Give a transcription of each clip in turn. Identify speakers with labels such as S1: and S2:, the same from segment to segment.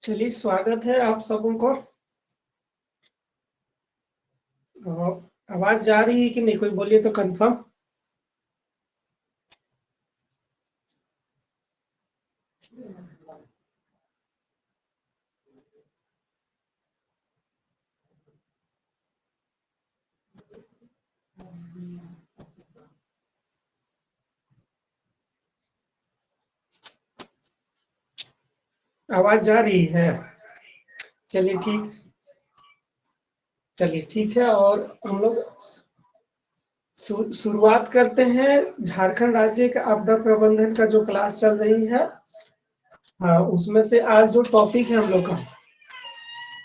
S1: चलिए, स्वागत है आप सबों को। आवाज जा रही है कि नहीं? कोई बोलिए तो कंफर्म। आवाज जा रही है? चलिए ठीक है। और हम लोग शुरुआत करते हैं। झारखंड राज्य का आपदा प्रबंधन का जो क्लास चल रही है, हाँ, उसमें से आज जो टॉपिक है हम लोग का,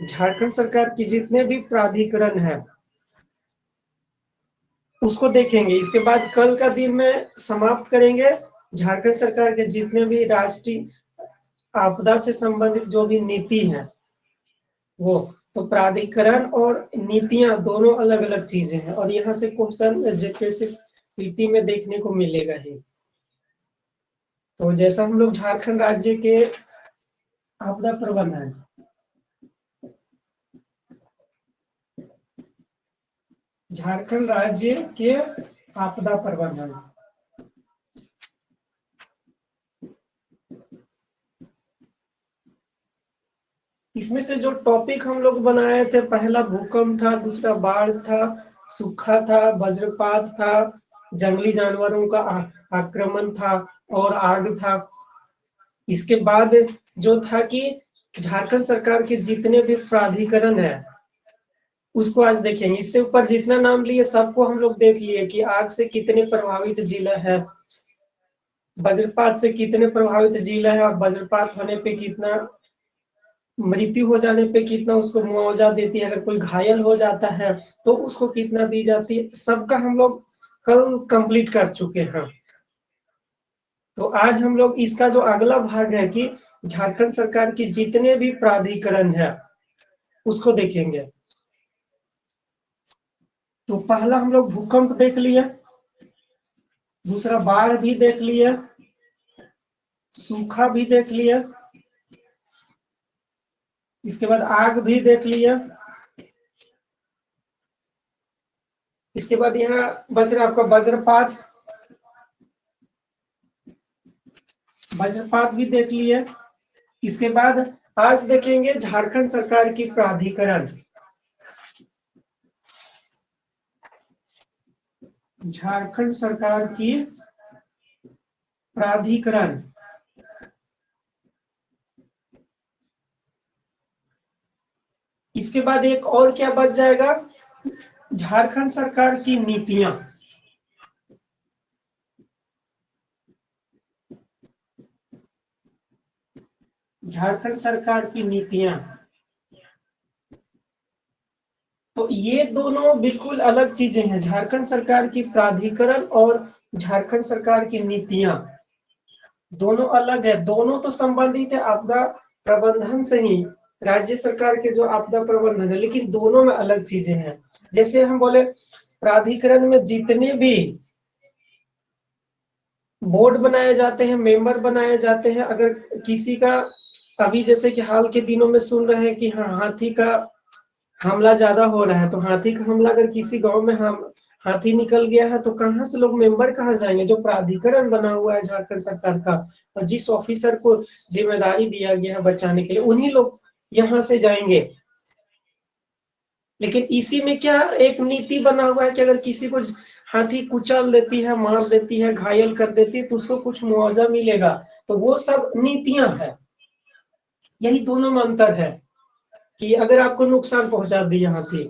S1: झारखंड सरकार की जितने भी प्राधिकरण है उसको देखेंगे। इसके बाद कल का दिन में समाप्त करेंगे झारखंड सरकार के जितने भी राष्ट्रीय आपदा से संबंधित जो भी नीति है वो। तो प्राधिकरण और नीतियां दोनों अलग अलग चीजें हैं, और यहाँ से क्वेश्चन जैसे पीटी में देखने को मिलेगा ही। तो जैसा हम लोग झारखंड राज्य के आपदा प्रबंधन, झारखंड राज्य के आपदा प्रबंधन, इसमें से जो टॉपिक हम लोग बनाए थे, पहला भूकंप था, दूसरा बाढ़ था, सूखा था, वज्रपात था, जंगली जानवरों का आक्रमण था, और आग था। इसके बाद जो था कि झारखंड सरकार के जितने भी प्राधिकरण है उसको आज देखेंगे। इससे ऊपर जितना नाम लिए सबको हम लोग देख लिए कि आग से कितने प्रभावित जिला है, वज्रपात से कितने प्रभावित जिला है, और वज्रपात होने पे कितना, मृत्यु हो जाने पे कितना उसको मुआवजा देती है, अगर कोई घायल हो जाता है तो उसको कितना दी जाती है, सबका हम लोग कल कंप्लीट कर चुके हैं। तो आज हम लोग इसका जो अगला भाग है कि झारखंड सरकार की जितने भी प्राधिकरण है उसको देखेंगे। तो पहला हम लोग भूकंप देख लिया, दूसरा बाढ़ भी देख लिया, सूखा भी देख लिया, इसके बाद आग भी देख लिया। इसके बाद यहाँ बच रहा आपका वज्रपात, वज्रपात भी देख लिया। इसके बाद आज देखेंगे झारखंड सरकार की प्राधिकरण, झारखंड सरकार की प्राधिकरण। इसके बाद एक और क्या बच जाएगा, झारखंड सरकार की नीतियां। झारखंड सरकार की नीतियां, तो ये दोनों बिल्कुल अलग चीजें हैं। झारखंड सरकार की प्राधिकरण और झारखंड सरकार की नीतियां दोनों अलग है। दोनों तो संबंधित है आपदा प्रबंधन से ही, राज्य सरकार के जो आपदा प्रबंधन है, लेकिन दोनों में अलग चीजें हैं। जैसे हम बोले प्राधिकरण में जितने भी बोर्ड बनाए जाते हैं, मेंबर बनाए जाते हैं, अगर किसी का, अभी जैसे कि हाल के दिनों में सुन रहे हैं कि हाँ, हाथी का हमला ज्यादा हो रहा है, तो हाथी का हमला अगर किसी गांव में हम हाथी निकल गया है तो कहाँ से लोग मेंबर कहाँ जाएंगे? जो प्राधिकरण बना हुआ है झारखंड सरकार का, और जिस ऑफिसर को जिम्मेदारी दिया गया है बचाने के लिए, उन्हीं लोग यहाँ से जाएंगे। लेकिन इसी में क्या एक नीति बना हुआ है कि अगर किसी को हाथी कुचल देती है, मार देती है, घायल कर देती है, तो उसको कुछ मुआवजा मिलेगा। तो वो सब नीतियां है। यही दोनों में अंतर है कि अगर आपको नुकसान पहुंचा दिया हाथी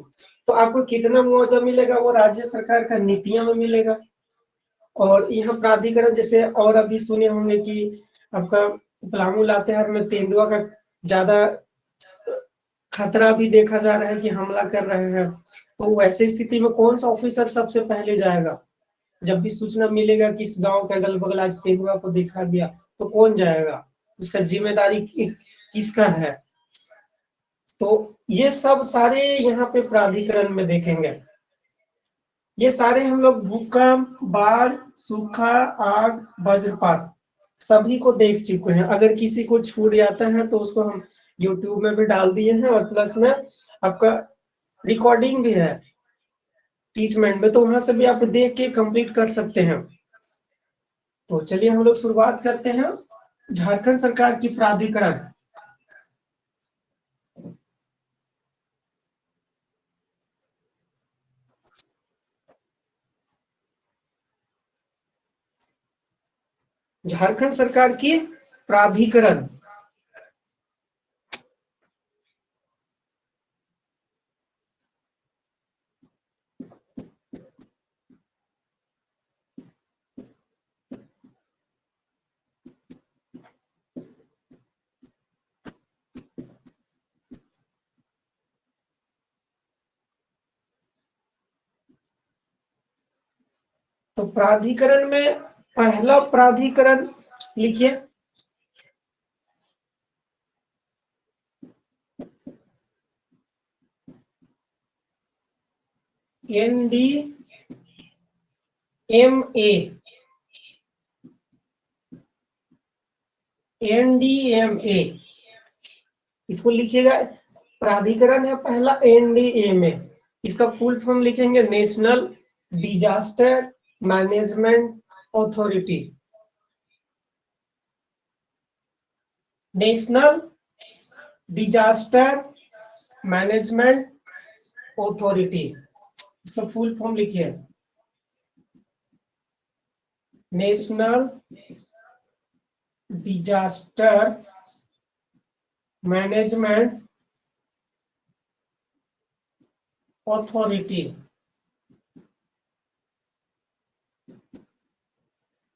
S1: तो आपको कितना मुआवजा मिलेगा, वो राज्य सरकार का नीतियां में मिलेगा। और यहाँ प्राधिकरण, जैसे और अभी सुने होंगे कि आपका पलामू लातेहार में तेंदुआ का ज्यादा खतरा भी देखा जा रहा है कि हमला कर रहे हैं। तो वैसे स्थिति में कौन सा ऑफिसर सबसे पहले जाएगा? जब भी सूचना मिलेगा कि इस गांव के अगल बगल आज तेंदुआ को देखा गया, तो कौन जाएगा? उसका जिम्मेदारी किसका है? तो ये सब सारे यहाँ पे प्राधिकरण में देखेंगे। ये सारे हम लोग भूकंप, बाढ़, सूखा, आग, वज्रपात सभी को देख चुके हैं। अगर किसी को छूट जाता है तो उसको हम यूट्यूब में भी डाल दिए हैं और प्लस में आपका रिकॉर्डिंग भी है टीचमेंट में, तो वहां से भी आप देख के कंप्लीट कर सकते हैं। तो चलिए हम लोग शुरुआत करते हैं। झारखंड सरकार की प्राधिकरण, झारखंड सरकार की प्राधिकरण तो प्राधिकरण में पहला प्राधिकरण लिखिए, NDMA, NDMA इसको लिखिएगा। प्राधिकरण है पहला NDMA, इसका फुल फॉर्म लिखेंगे national disaster management authority, national disaster management authority, इसका फुल फॉर्म लिखिए national disaster management authority,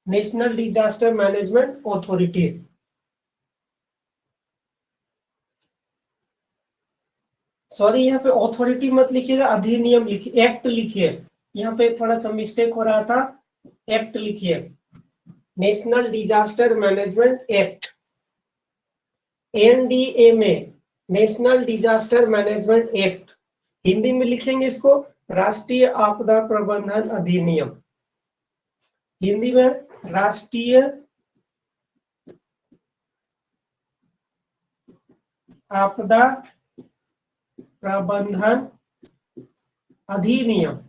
S1: national disaster management authority. Sorry, यहाँ पे अथॉरिटी मत लिखिएगा, अधिनियम लिखिए, एक्ट लिखिए, यहाँ पे थोड़ा सा मिस्टेक हो रहा था, एक्ट लिखिए, national disaster management act, NDMA, national disaster management act. Hindi में लिखेंगे इसको राष्ट्रीय आपदा प्रबंधन अधिनियम, हिंदी में राष्ट्रीय आपदा प्रबंधन अधिनियम।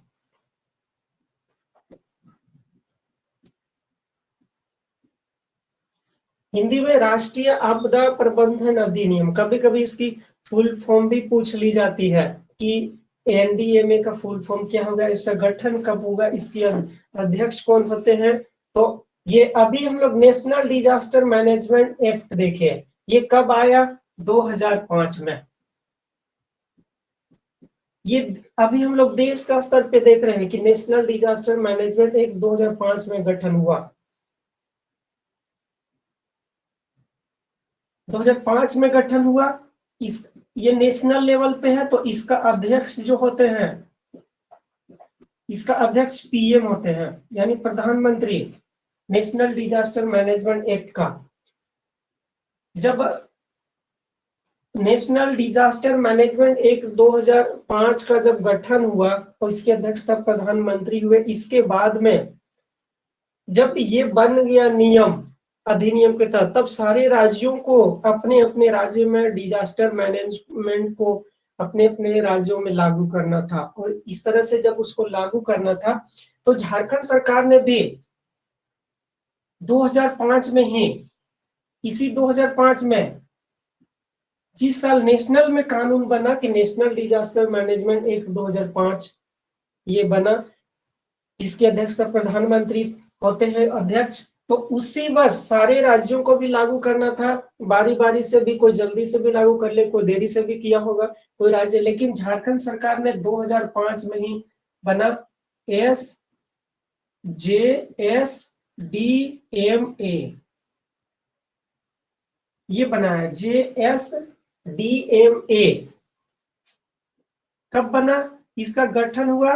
S1: हिंदी में राष्ट्रीय आपदा प्रबंधन अधिनियम। कभी कभी इसकी फुल फॉर्म भी पूछ ली जाती है कि NDMA का फुल फॉर्म क्या होगा, इसका गठन कब होगा, इसके अध्यक्ष कौन होते हैं। तो ये अभी हम लोग नेशनल डिजास्टर मैनेजमेंट एक्ट देखे, ये कब आया, 2005 में। ये अभी हम लोग देश का स्तर पे देख रहे हैं कि नेशनल डिजास्टर मैनेजमेंट एक्ट 2005 में गठन हुआ, 2005 में गठन हुआ। इस ये नेशनल लेवल पे है, तो इसका अध्यक्ष जो होते हैं, इसका अध्यक्ष PM होते हैं, यानी प्रधानमंत्री, नेशनल डिजास्टर मैनेजमेंट एक्ट का। जब नेशनल डिजास्टर मैनेजमेंट एक्ट 2005 का जब गठन हुआ तो इसके अध्यक्ष तब प्रधानमंत्री हुए। इसके बाद में जब ये बन गया नियम अधिनियम के तहत, तब सारे राज्यों को अपने अपने राज्य में डिजास्टर मैनेजमेंट को अपने अपने राज्यों में लागू करना था। और इस तरह से जब उसको लागू करना था तो झारखंड सरकार ने भी 2005 में ही, इसी 2005 में जिस साल नेशनल में कानून बना कि नेशनल डिजास्टर मैनेजमेंट एक्ट 2005 ये बना, जिसके अध्यक्ष प्रधानमंत्री होते हैं अध्यक्ष, तो उसी वर्ष सारे राज्यों को भी लागू करना था, बारी बारी से भी, कोई जल्दी से भी लागू कर ले, कोई देरी से भी किया होगा कोई राज्य, लेकिन झारखंड सरकार ने 2005 में ही बना JSDMA, ये बना है JSDMA। कब बना, इसका गठन हुआ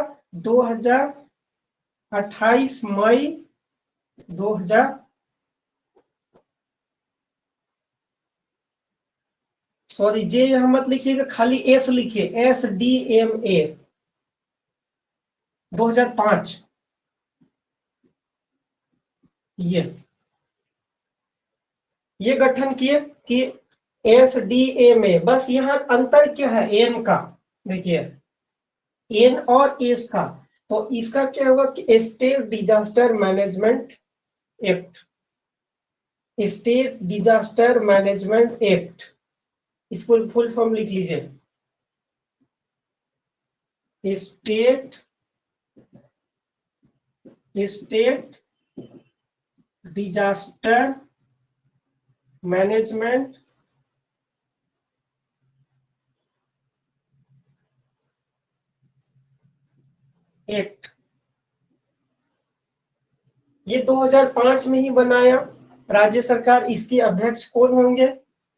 S1: 28 मई 2000, सॉरी जे यहां मत लिखिएगा, खाली S लिखिए, SDMA 2005। ये गठन किए कि SDMA, बस यहाँ अंतर क्या है एन का, देखिए एन और एस का। तो इसका क्या होगा कि state disaster management act, state disaster management act, इसको फुल फॉर्म लिख लीजिए, स्टेट डिजास्टर मैनेजमेंट एक्ट। ये 2005 में ही बनाया राज्य सरकार। इसके अध्यक्ष कौन होंगे,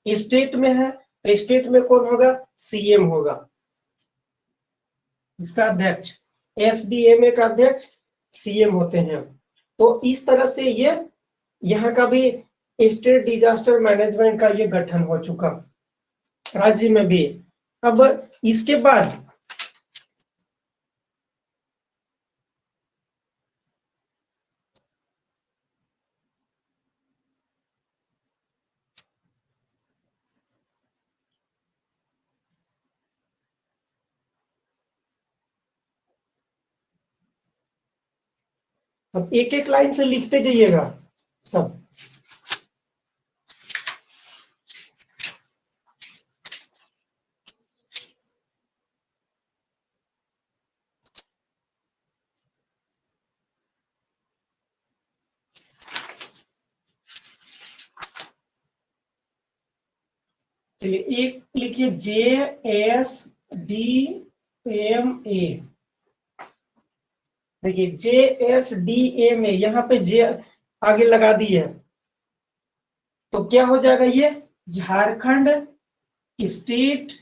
S1: स्टेट में है तो स्टेट में कौन होगा, सीएम होगा इसका अध्यक्ष। एसडीएमए का अध्यक्ष सीएम होते हैं। तो इस तरह से ये यहाँ का भी स्टेट डिजास्टर मैनेजमेंट का ये गठन हो चुका राज्य में भी। अब इसके बाद अब एक एक लाइन से लिखते जाइएगा सब। चलिए एक लिखिए JSDMA। देखिए JSDMA, यहाँ पे जे आगे लगा दी है तो क्या हो जाएगा, ये झारखंड स्टेट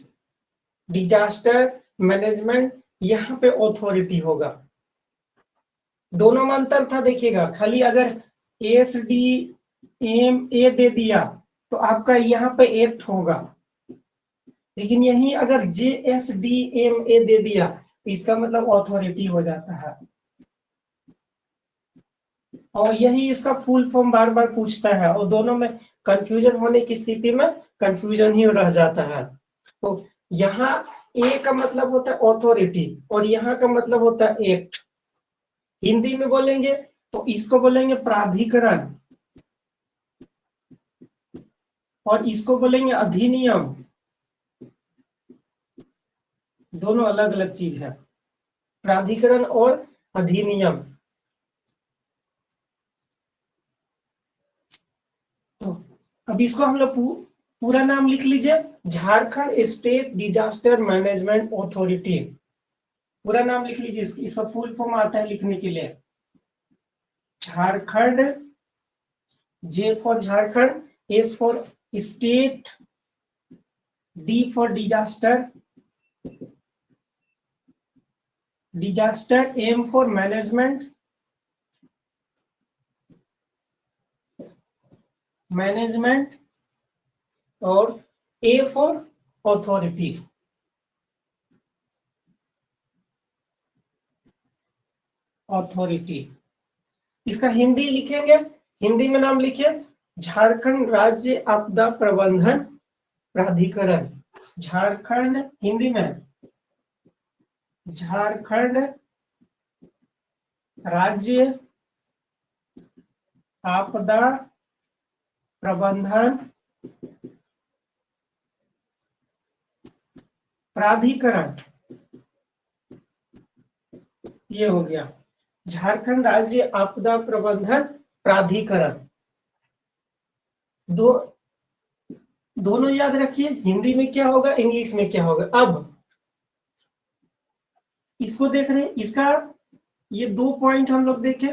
S1: डिजास्टर मैनेजमेंट यहाँ पे अथॉरिटी होगा। दोनों में अंतर था देखिएगा, खाली अगर SDMA दे दिया तो आपका यहाँ पे एक्ट होगा, लेकिन यही अगर JSDMA दे दिया तो इसका मतलब अथॉरिटी हो जाता है। और यही इसका फुल फॉर्म बार बार पूछता है और दोनों में कंफ्यूजन होने की स्थिति में कंफ्यूजन ही रह जाता है। तो यहाँ ए का मतलब होता है अथॉरिटी और यहाँ का मतलब होता है एक्ट। हिंदी में बोलेंगे तो इसको बोलेंगे प्राधिकरण और इसको बोलेंगे अधिनियम। दोनों अलग अलग चीज है, प्राधिकरण और अधिनियम। तो अब इसको हम लोग पूरा नाम लिख लीजिए, Jharkhand state disaster management authority. पूरा नाम लिख लीजिए, इसका फुल फॉर्म आता है लिखने के लिए, Jharkhand, J for Jharkhand, S for state, D for disaster, M for management, और ए फॉर अथॉरिटी। इसका हिंदी लिखेंगे, हिंदी में नाम लिखिए झारखंड राज्य आपदा प्रबंधन प्राधिकरण। झारखंड, हिंदी में झारखंड राज्य आपदा प्रबंधन प्राधिकरण। ये हो गया झारखंड राज्य आपदा प्रबंधन प्राधिकरण। दोनों याद रखिए, हिंदी में क्या होगा, इंग्लिश में क्या होगा। अब इसको देख रहे हैं, इसका ये 2 पॉइंट हम लोग देखें।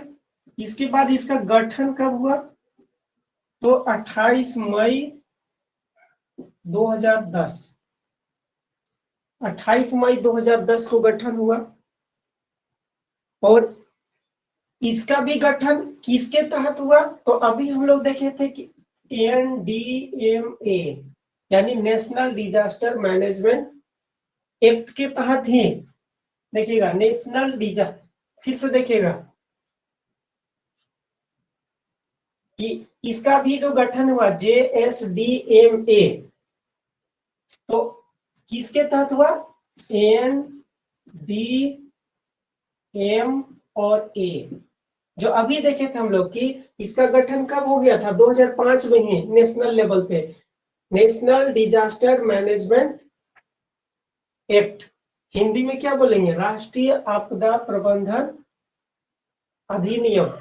S1: इसके बाद इसका गठन कब हुआ, तो 28 मई 2010, 28 मई 2010 को गठन हुआ। और इसका भी गठन किसके तहत हुआ, तो अभी हम लोग देखे थे कि NDMA यानी नेशनल डिजास्टर मैनेजमेंट एक्ट के तहत ही। देखिएगा नेशनल डिजास्टर, फिर से देखिएगा कि इसका भी जो गठन हुआ JSDMA, तो किसके तहत हुआ? एन, बी, एम और ए। जो अभी देखे थे हम लोग कि इसका गठन कब हो गया था? 2005 में ही, नेशनल लेवल पे, national disaster management act. Hindi में क्या बोलेंगे? राष्ट्रीय आपदा प्रबंधन अधिनियम।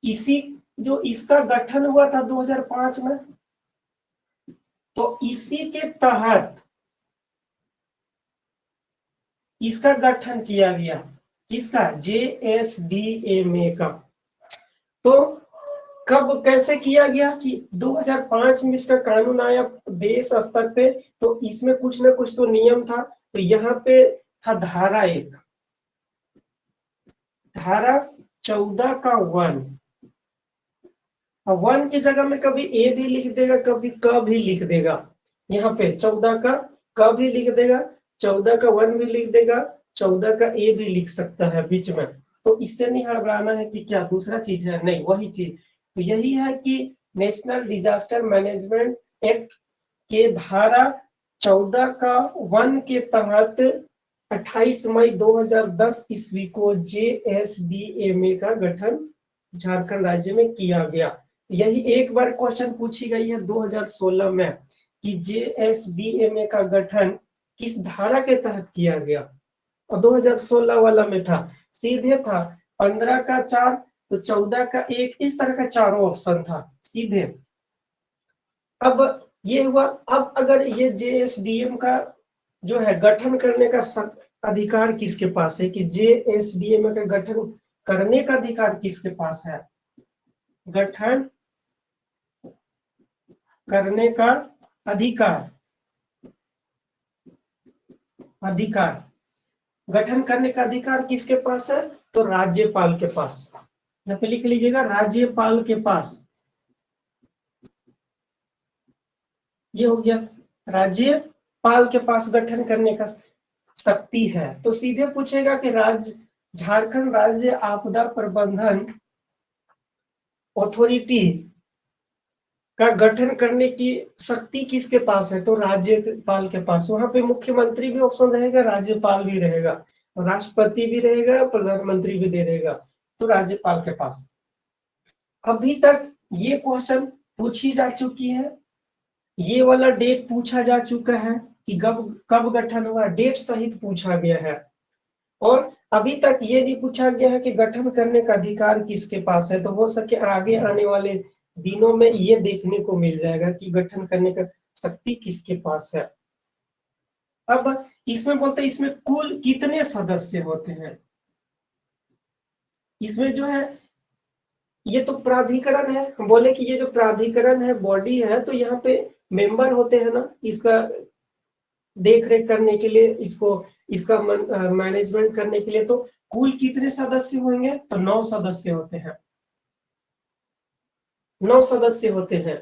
S1: इसी जो इसका गठन हुआ था 2005 में, तो इसी के तहत इसका गठन किया गया। किसका? JSDMA का। तो कब कैसे किया गया कि 2005 में इसका कानून आया देश स्तर पे, तो इसमें कुछ ना कुछ तो नियम था। तो यहाँ पे था धारा 1, धारा 14 का 1। वन की जगह में कभी ए भी लिख देगा, कभी क भी लिख देगा। यहाँ पे 14 का क भी लिख देगा, 14 का 1 भी लिख देगा, 14 का ए भी लिख सकता है बीच में। तो इससे नहीं हड़बड़ाना है कि क्या दूसरा चीज है, नहीं, वही चीज। तो यही है कि नेशनल डिजास्टर मैनेजमेंट एक्ट के धारा 14 का 1 के तहत 28 मई 2010 ईस्वी को JSDMA का गठन झारखंड राज्य में किया गया। यही एक बार क्वेश्चन पूछी गई है 2016 में कि JSDMA का गठन किस धारा के तहत किया गया, और 2016 वाला में था, सीधे था 15 का 4, तो 14 का 1, इस तरह का चारों ऑप्शन था सीधे। अब ये हुआ। अब अगर ये JSDM का जो है गठन करने का अधिकार किसके पास है, कि JSDM का गठन करने का अधिकार किसके पास है? गठन करने का अधिकार, अधिकार गठन करने का अधिकार किसके पास है? तो राज्यपाल के पास। यहाँ पे लिख लीजिएगा, राज्यपाल के पास। ये हो गया, राज्यपाल के पास गठन करने का शक्ति है। तो सीधे पूछेगा कि झारखंड राज्य आपदा प्रबंधन अथॉरिटी का गठन करने की शक्ति किसके पास है? तो राज्यपाल के पास। वहां पे मुख्यमंत्री भी ऑप्शन रहेगा, राज्यपाल भी रहेगा, राष्ट्रपति भी रहेगा, प्रधानमंत्री भी दे रहेगा। तो राज्यपाल के पास। अभी तक ये क्वेश्चन पूछी जा चुकी है, ये वाला डेट पूछा जा चुका है कि कब गठन हुआ, डेट सहित पूछा गया है। और अभी तक ये नहीं पूछा गया है कि गठन करने का अधिकार किसके पास है। तो हो सके आगे आने वाले दिनों में ये देखने को मिल जाएगा कि गठन करने का शक्ति किसके पास है। अब इसमें बोलते हैं इसमें कुल कितने सदस्य होते हैं। इसमें जो है ये तो प्राधिकरण है, हम बोले कि ये जो प्राधिकरण है, बॉडी है, तो यहाँ पे मेंबर होते हैं ना, इसका देख रेख करने के लिए, इसका मैनेजमेंट करने के लिए। तो कुल कितने सदस्य होंगे? तो 9 सदस्य होते हैं, 9 सदस्य होते हैं।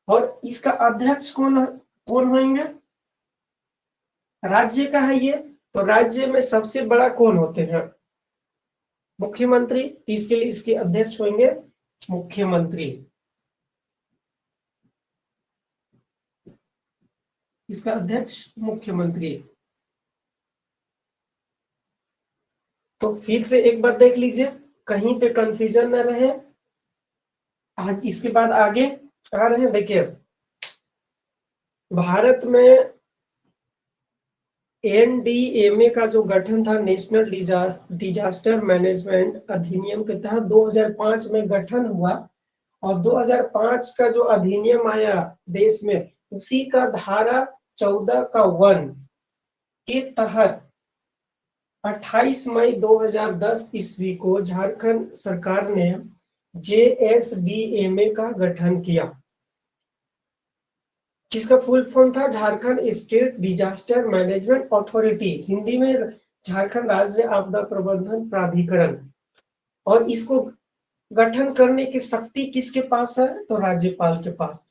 S1: और इसका अध्यक्ष कौन कौन होंगे? राज्य का है ये, तो राज्य में सबसे बड़ा कौन होते हैं? मुख्यमंत्री। इसके लिए इसके अध्यक्ष होंगे मुख्यमंत्री। इसका अध्यक्ष मुख्यमंत्री। तो फिर से एक बार देख लीजिए, कहीं पे कंफ्यूजन न रहे। इसके बाद आगे आ रहे हैं, देखिए भारत में NDMA का जो गठन था, नेशनल डिजास्टर मैनेजमेंट अधिनियम के तहत 2005 में गठन हुआ। और 2005 का जो अधिनियम आया देश में, उसी का धारा 14 का 1 के तहत 28 मई 2010 ईस्वी को झारखंड सरकार ने JSDMA का गठन किया, जिसका फुल फॉर्म था Jharkhand state disaster management authority, Hindi में झारखंड राज्य आपदा प्रबंधन प्राधिकरण। और इसको गठन करने की शक्ति किसके पास है? तो राज्यपाल के पास।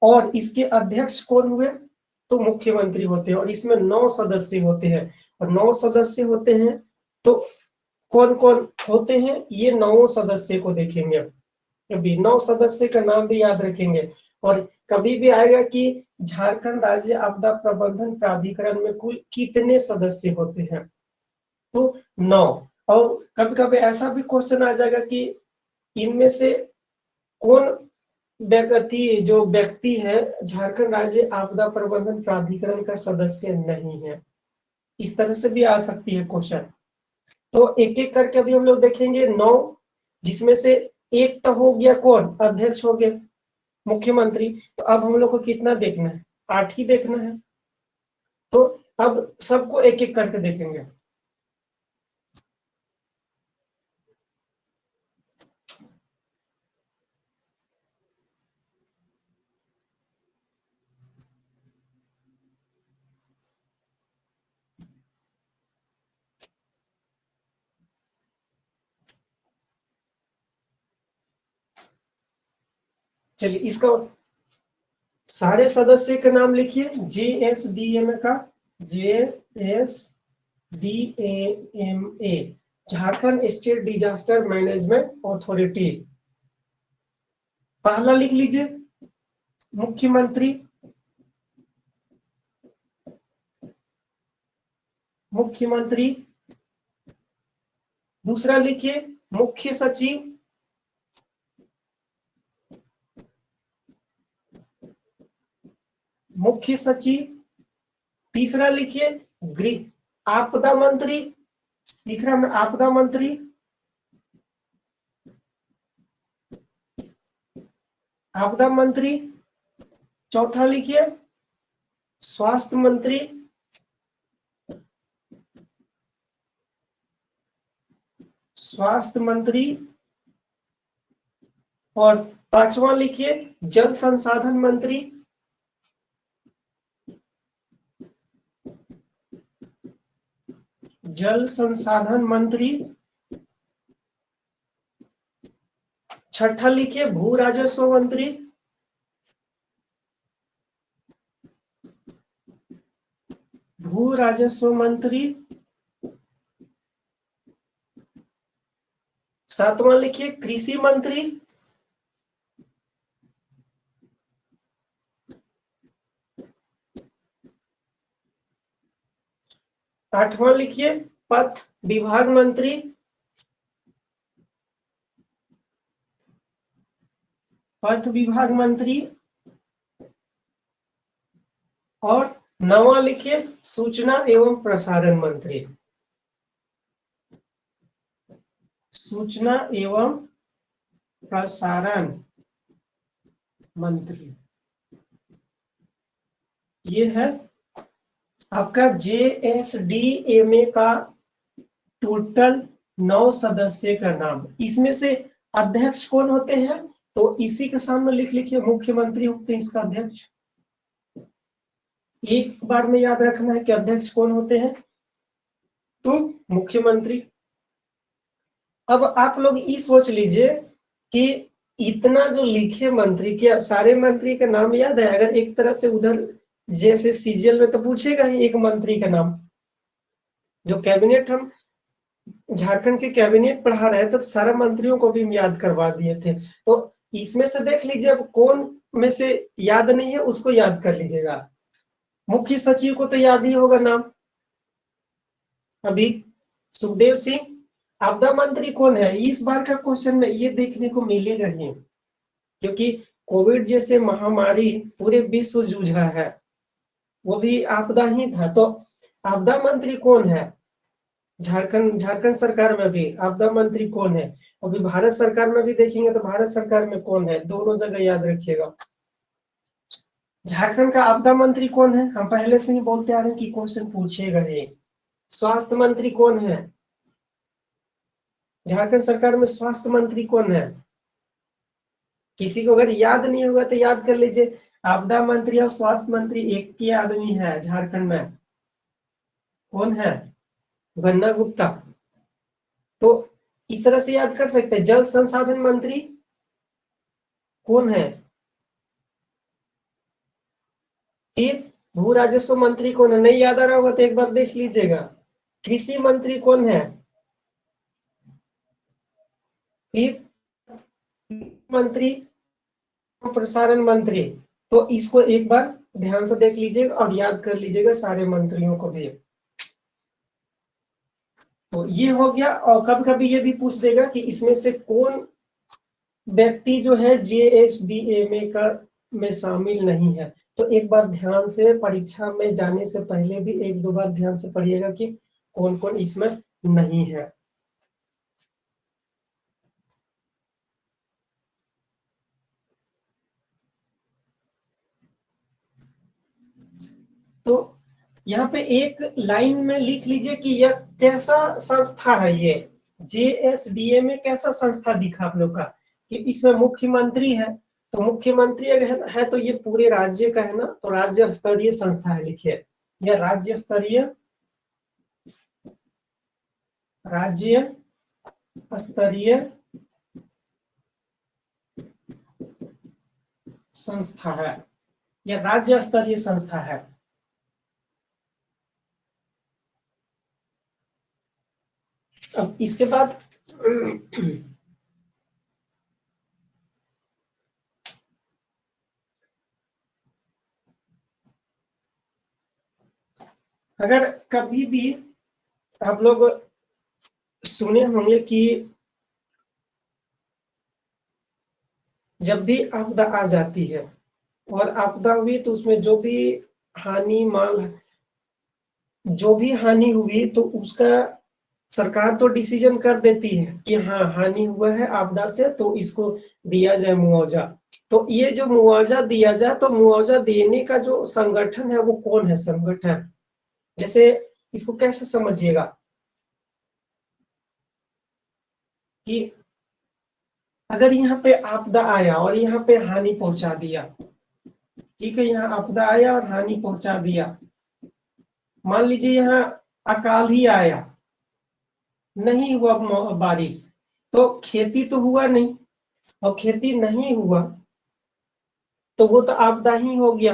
S1: और इसके अध्यक्ष कौन हुए? तो मुख्यमंत्री होते हैं। और इसमें 9 सदस्य होते हैं। और 9 सदस्य होते हैं, तो कौन कौन होते हैं? ये 9 सदस्य को देखेंगे, अभी 9 सदस्य का नाम भी याद रखेंगे। और कभी भी आएगा कि झारखंड राज्य आपदा प्रबंधन प्राधिकरण में कुल कितने सदस्य होते हैं, तो 9। और कभी कभी ऐसा भी क्वेश्चन आ जाएगा कि इनमें से कौन व्यक्ति है झारखंड राज्य आपदा प्रबंधन प्राधिकरण का सदस्य नहीं है, इस तरह से भी आ सकती है क्वेश्चन। तो एक एक करके अभी हम लोग देखेंगे 9, जिसमें से एक तो हो गया कौन, अध्यक्ष हो गया मुख्यमंत्री। तो अब हम लोग को कितना देखना है, 8 ही देखना है। तो अब सबको एक एक करके देखेंगे। चलिए इसका सारे सदस्य के नाम लिखिए। JSDMA का, JSDAMA Jharkhand state disaster management authority. पहला लिख लीजिए मुख्यमंत्री, मुख्यमंत्री। दूसरा लिखिए मुख्य सचिव, मुख्य सचिव। तीसरा लिखिए गृह आपदा मंत्री, तीसरा में आपदा मंत्री। आपदा मंत्री। चौथा लिखिए स्वास्थ्य मंत्री, स्वास्थ्य मंत्री। और पांचवा लिखिए जल संसाधन मंत्री, जल संसाधन मंत्री। छठा लिखिए भू राजस्व मंत्री, भू राजस्व मंत्री। सातवां लिखिए कृषि मंत्री, आठवां लिखिए पथ विभाग मंत्री, पथ विभाग मंत्री। और नौवां लिखिए सूचना एवं प्रसारण मंत्री, सूचना एवं प्रसारण मंत्री। ये है आपका JSDMA का टोटल 9 सदस्य का नाम। इसमें से अध्यक्ष कौन होते हैं, तो इसी के सामने लिख लिखिए मुख्यमंत्री होते हैं इसका अध्यक्ष। एक बार में याद रखना है कि अध्यक्ष कौन होते हैं, तो मुख्यमंत्री। अब आप लोग ये सोच लीजिए कि इतना जो लिखे मंत्री के, सारे मंत्री का नाम याद है? अगर एक तरह से उधर जैसे सीजीएल में तो पूछेगा ही एक मंत्री का नाम। जो कैबिनेट हम झारखंड के कैबिनेट पढ़ा रहे थे तो सारे मंत्रियों को भी हम याद करवा दिए थे। तो इसमें से देख लीजिए अब कौन में से याद नहीं है उसको याद कर लीजिएगा। मुख्य सचिव को तो याद ही होगा नाम, अभी सुखदेव सिंह। आपदा मंत्री कौन है, इस बार का क्वेश्चन में ये देखने को मिलेगा ही, क्योंकि कोविड जैसे महामारी पूरे विश्व जूझा है, वो भी आपदा ही था। तो आपदा मंत्री कौन है झारखंड सरकार में भी आपदा मंत्री कौन है? अभी भारत सरकार में भी देखेंगे तो भारत सरकार में कौन है, दोनों जगह याद रखिएगा। झारखंड का आपदा मंत्री कौन है, हम पहले से ही बोलते आ रहे हैं कि क्वेश्चन पूछेगा ये। स्वास्थ्य मंत्री कौन है, झारखंड सरकार में स्वास्थ्य मंत्री कौन है? किसी को अगर याद नहीं होगा तो याद कर लीजिए, आपदा मंत्री और स्वास्थ्य मंत्री एक ही आदमी है झारखंड में। कौन है? गन्ना गुप्ता। तो इस तरह से याद कर सकते हैं। जल संसाधन मंत्री कौन है? फिर भू राजस्व मंत्री कौन है? नहीं याद आ रहा होगा तो एक बार देख लीजिएगा। कृषि मंत्री कौन है? फिर मंत्री प्रसारण मंत्री, तो इसको एक बार ध्यान से देख लीजिएगा और याद कर लीजिएगा सारे मंत्रियों को भी। तो ये हो गया। और कभी कभी ये भी पूछ देगा कि इसमें से कौन व्यक्ति जो है JSDA का में शामिल नहीं है। तो एक बार ध्यान से परीक्षा में जाने से पहले भी एक दो बार ध्यान से पढ़िएगा कि कौन कौन इसमें नहीं है। तो यहाँ पे एक लाइन में लिख लीजिए कि यह कैसा संस्था है। ये JSDA में कैसा संस्था दिखा आप लोग का कि इसमें मुख्यमंत्री है। तो मुख्यमंत्री अगर है तो ये पूरे राज्य का है ना, तो राज्य स्तरीय संस्था है। लिखिए यह राज्य स्तरीय संस्था है। यह राज्य स्तरीय संस्था है। अब इसके बाद अगर कभी भी आप लोग सुने होंगे कि जब भी आपदा आ जाती है और आपदा हुई तो उसमें जो भी हानि माल जो भी हानि हुई तो उसका सरकार तो डिसीजन कर देती है कि हाँ हानि हुआ है आपदा से तो इसको दिया जाए मुआवजा। तो ये जो मुआवजा दिया जाए तो मुआवजा देने का जो संगठन है वो कौन है संगठन। जैसे इसको कैसे समझिएगा कि अगर यहाँ पे आपदा आया और यहाँ पे हानि पहुंचा दिया, ठीक है, यहाँ आपदा आया और हानि पहुंचा दिया। मान लीजिए यहाँ अकाल ही आया, नहीं हुआ बारिश, तो खेती तो हुआ नहीं, और खेती नहीं हुआ तो वो तो आपदा ही हो गया।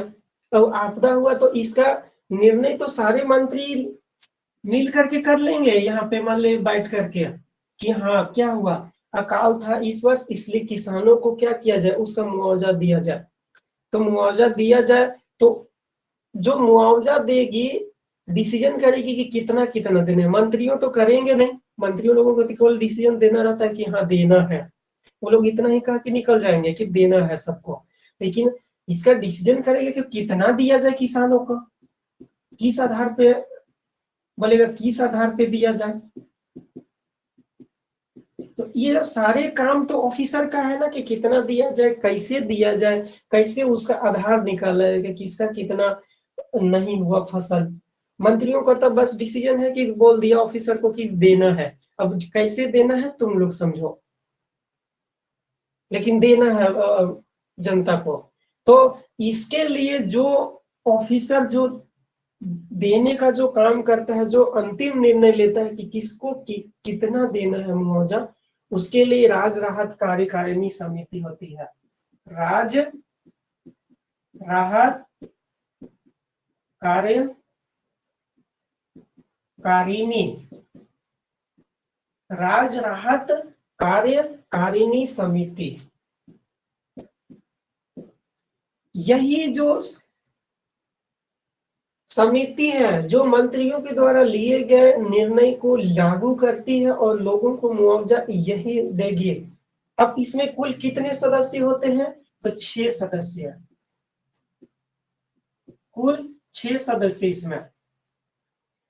S1: तो आपदा हुआ तो इसका निर्णय तो सारे मंत्री मिल करके कर लेंगे। यहाँ पे मान ले बैठ करके कि हाँ क्या हुआ, अकाल था इस वर्ष इसलिए किसानों को क्या किया जाए, उसका मुआवजा दिया जाए। तो मुआवजा दिया जाए तो जो मुआवजा देगी डिसीजन करेगी कि कितना कितना देना है। मंत्रियों तो करेंगे नहीं, मंत्रियों लोगों को केवल डिसीजन देना रहता है कि हाँ देना है। वो लोग इतना ही कहा कि निकल जाएंगे कि देना है सबको, लेकिन इसका डिसीजन करेंगे कि कितना दिया जाए किसानों को, किस आधार पे बोलेगा, किस आधार पे दिया जाए। तो ये सारे काम तो ऑफिसर का है ना कि कितना दिया जाए, कैसे दिया जाए, कैसे उसका आधार निकाला जाए कि किसका कितना नहीं हुआ फसल। मंत्रियों का तो बस डिसीजन है कि बोल दिया ऑफिसर को कि देना है, अब कैसे देना है तुम लोग समझो, लेकिन देना है जनता को। तो इसके लिए जो ऑफिसर जो देने का जो काम करता है, जो अंतिम निर्णय लेता है कि किसको कितना देना है मुआवजा, उसके लिए राज राहत कार्यकारिणी समिति होती है। राज राहत कार्यकारिणी, राज राहत कार्यकारिणी समिति, यही जो समिति है जो मंत्रियों के द्वारा लिए गए निर्णय को लागू करती है और लोगों को मुआवजा यही देगी। अब इसमें कुल कितने सदस्य होते हैं, तो 6 सदस्य, कुल 6 सदस्य इसमें।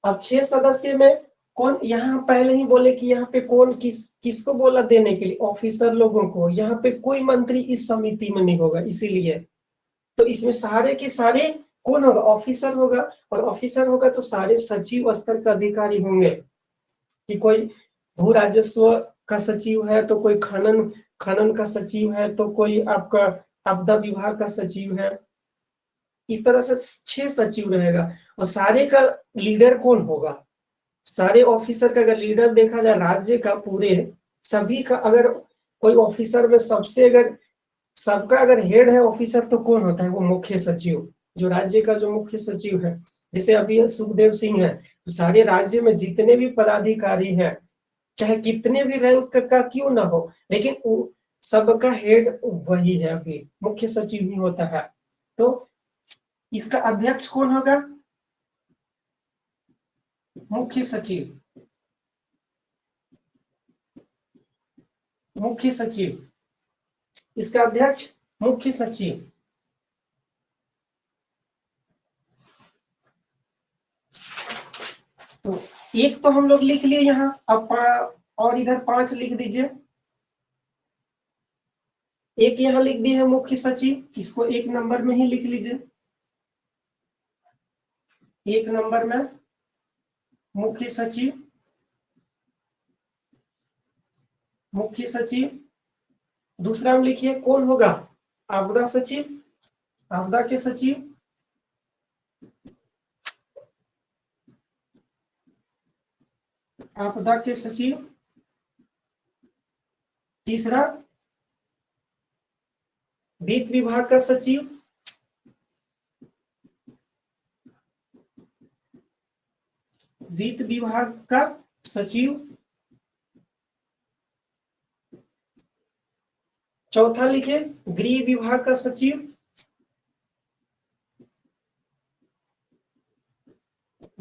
S1: अब 6 सदस्य में कौन, यहाँ पहले ही बोले कि यहाँ पे कौन किसको बोला देने के लिए, ऑफिसर लोगों को। यहाँ पे कोई मंत्री इस समिति में नहीं होगा, इसीलिए तो इसमें सारे के सारे कौन होगा, ऑफिसर होगा। और ऑफिसर होगा तो सारे सचिव स्तर का अधिकारी होंगे, कि कोई भू राजस्व का सचिव है तो कोई खनन का सचिव है तो कोई आपका आपदा विभाग का सचिव है। इस तरह से 6 सचिव रहेगा। और सारे का लीडर कौन होगा, सारे ऑफिसर का अगर लीडर देखा जाए राज्य का पूरे सभी का, अगर कोई ऑफिसर में सबसे अगर सबका अगर हेड है ऑफिसर तो कौन होता है, वो मुख्य सचिव, जो राज्य का जो मुख्य सचिव है। जैसे अभी सुखदेव सिंह है, तो सारे राज्य में जितने भी पदाधिकारी हैं चाहे कितने भी रैंक का क्यों ना हो, लेकिन सबका हेड वही है, अभी मुख्य सचिव ही होता है। तो इसका अध्यक्ष कौन होगा? मुख्य सचिव। मुख्य सचिव, इसका अध्यक्ष मुख्य सचिव। तो एक तो हम लोग लिख लिए यहाँ, अब और इधर 5 लिख दीजिए। एक यहाँ लिख दिए है मुख्य सचिव, इसको 1 नंबर में ही लिख लीजिए। 1 नंबर में मुख्य सचिव। मुख्य सचिव। दूसरा में लिखिए कौन होगा? आपदा सचिव। आपदा के सचिव। आपदा के सचिव। तीसरा वित्त विभाग का सचिव। वित्त विभाग का सचिव। चौथा लिखे गृह विभाग का सचिव।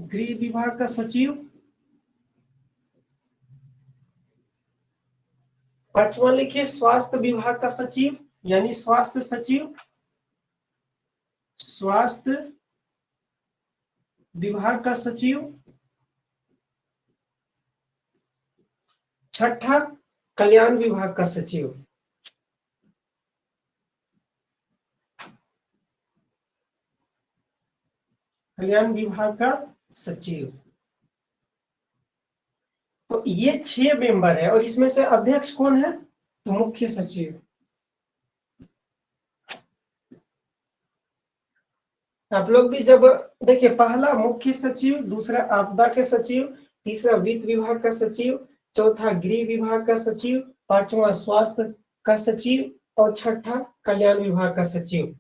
S1: गृह विभाग का सचिव। पांचवा लिखिए स्वास्थ्य विभाग का सचिव, यानी स्वास्थ्य सचिव। स्वास्थ्य विभाग का सचिव। छठा कल्याण विभाग का सचिव। कल्याण विभाग का सचिव। तो ये 6 मेंबर है, और इसमें से अध्यक्ष कौन है? तो मुख्य सचिव। आप लोग भी जब देखिए, पहला मुख्य सचिव, दूसरा आपदा के सचिव, तीसरा वित्त विभाग का सचिव, चौथा गृह विभाग का सचिव, पांचवा स्वास्थ्य का सचिव और छठा कल्याण विभाग का सचिव।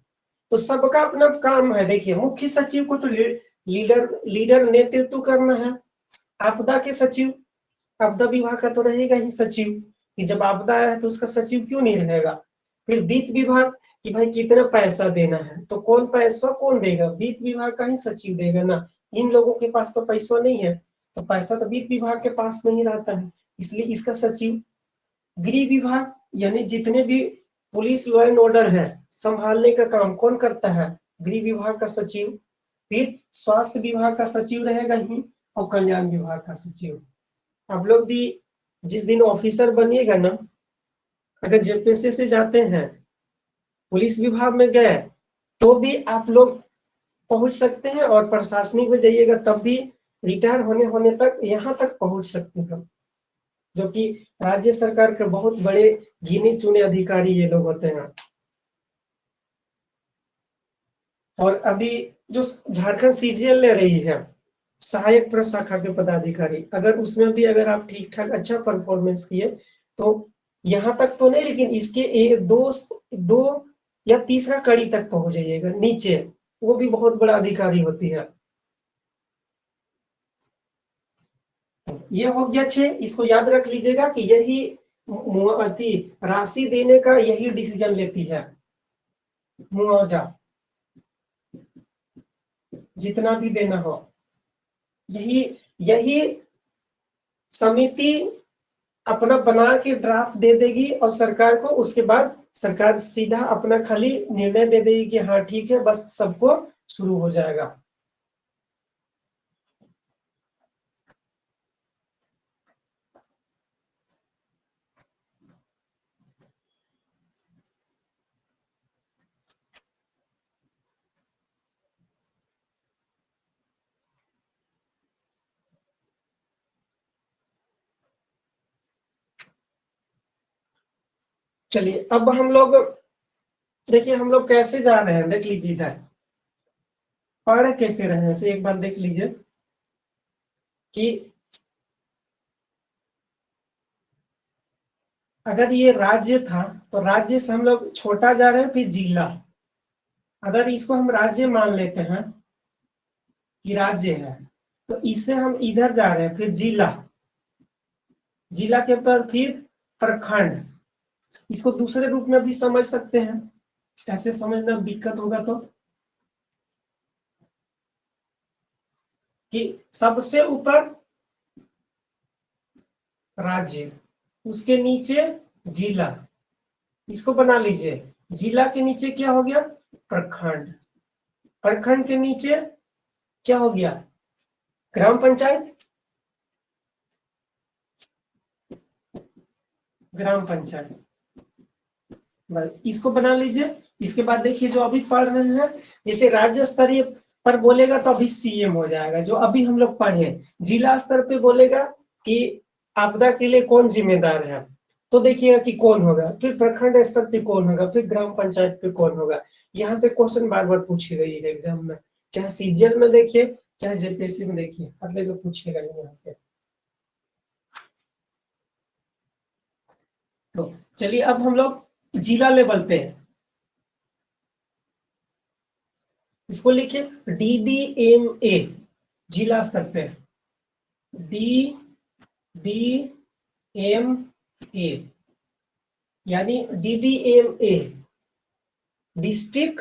S1: तो सबका अपना काम है। देखिए, मुख्य सचिव को तो लीडर नेतृत्व करना है। आपदा के सचिव, आपदा विभाग का तो रहेगा ही सचिव, कि जब आपदा है तो उसका सचिव क्यों नहीं रहेगा। फिर वित्त विभाग, कि भाई कितना पैसा देना है, तो कौन पैसा कौन देगा? वित्त विभाग का ही सचिव देगा ना। इन लोगों के पास तो पैसा नहीं है, तो पैसा तो वित्त विभाग के पास नहीं रहता है, इसलिए इसका सचिव। गृह विभाग, यानी जितने भी पुलिस लॉ एंड ऑर्डर है संभालने का काम कौन करता है? गृह विभाग का सचिव। फिर स्वास्थ्य विभाग का सचिव रहेगा ही, और कल्याण विभाग का सचिव। आप लोग भी जिस दिन ऑफिसर बनिएगा ना, अगर जेपीएससी से जाते हैं, पुलिस विभाग में गए, तो भी आप लोग पहुंच सकते हैं, और प्रशासनिक में जाइएगा तब भी रिटायर होने तक यहाँ तक पहुंच सकते हैं, जो कि राज्य सरकार के बहुत बड़े गिने चुने अधिकारी ये लोग होते हैं। और अभी जो झारखंड सीजीएल ले रही है, सहायक प्रशाखा के पदाधिकारी, अगर उसमें भी अगर आप ठीक ठाक अच्छा परफॉर्मेंस किए, तो यहाँ तक तो नहीं, लेकिन इसके एक दो या तीसरा कड़ी तक पहुंच जाइएगा नीचे, वो भी बहुत बड़ा अधिकारी होती है। ये हो गया 6। इसको याद रख लीजिएगा कि यही राशि देने का यही डिसीजन लेती है, मुआवजा जितना भी देना हो, यही यही समिति अपना बना के ड्राफ्ट दे देगी, और सरकार को, उसके बाद सरकार सीधा अपना खाली निर्णय दे देगी कि हाँ ठीक है, बस सबको शुरू हो जाएगा। चलिए, अब हम लोग देखिए हम लोग कैसे जा रहे हैं, देख लीजिए इधर पढ़ कैसे रहे हैं, एक बार देख लीजिए कि अगर ये राज्य था, तो राज्य से हम लोग छोटा जा रहे हैं, फिर जिला। अगर इसको हम राज्य मान लेते हैं कि राज्य है, तो इससे हम इधर जा रहे हैं, फिर जिला। जिला के ऊपर फिर प्रखंड, इसको दूसरे रूप में भी समझ सकते हैं, ऐसे समझना दिक्कत होगा तो, कि सबसे ऊपर राज्य, उसके नीचे जिला, इसको बना लीजिए। जिला के नीचे क्या हो गया? प्रखंड। प्रखंड के नीचे क्या हो गया? ग्राम पंचायत। ग्राम पंचायत, बस इसको बना लीजिए। इसके बाद देखिए जो अभी पढ़ रहे हैं, जैसे राज्य स्तरीय पर बोलेगा तो अभी सीएम हो जाएगा, जो अभी हम लोग पढ़े। जिला स्तर पे बोलेगा कि आपदा के लिए कौन जिम्मेदार है, तो देखिएगा कि कौन होगा। फिर प्रखंड स्तर पे कौन होगा, फिर ग्राम पंचायत पे कौन होगा। यहाँ से क्वेश्चन बार बार पूछी गई है एग्जाम में, चाहे सीजीएल में देखिए चाहे जेपीएससी में देखिए, हर जगह पूछेगा यहाँ से। तो चलिए अब हम लोग जिला लेवल पे हैं, इसको लिखिए DDMA, जिला स्तर पे DDMA, यानी DDMA district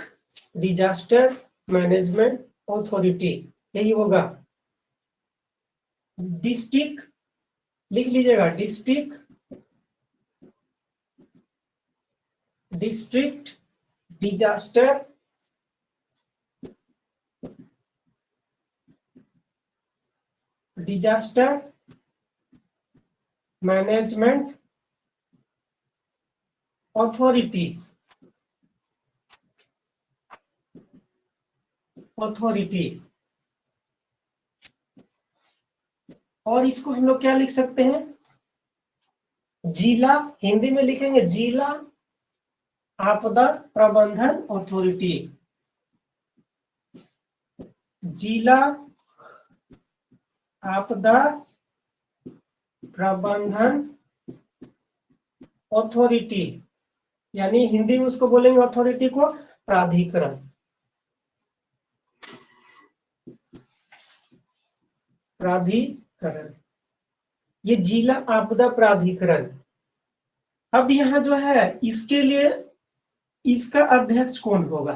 S1: disaster management authority, यही होगा। डिस्ट्रिक्ट लिख लीजिएगा, डिस्ट्रिक्ट डिजास्टर मैनेजमेंट अथॉरिटी, और इसको हम लोग क्या लिख सकते हैं? जिला, हिंदी में लिखेंगे जिला आपदा प्रबंधन अथॉरिटी। जिला आपदा प्रबंधन अथॉरिटी, यानी हिंदी में उसको बोलेंगे अथॉरिटी को प्राधिकरण। प्राधिकरण, ये जिला आपदा प्राधिकरण। अब यहाँ जो है इसके लिए इसका अध्यक्ष कौन होगा?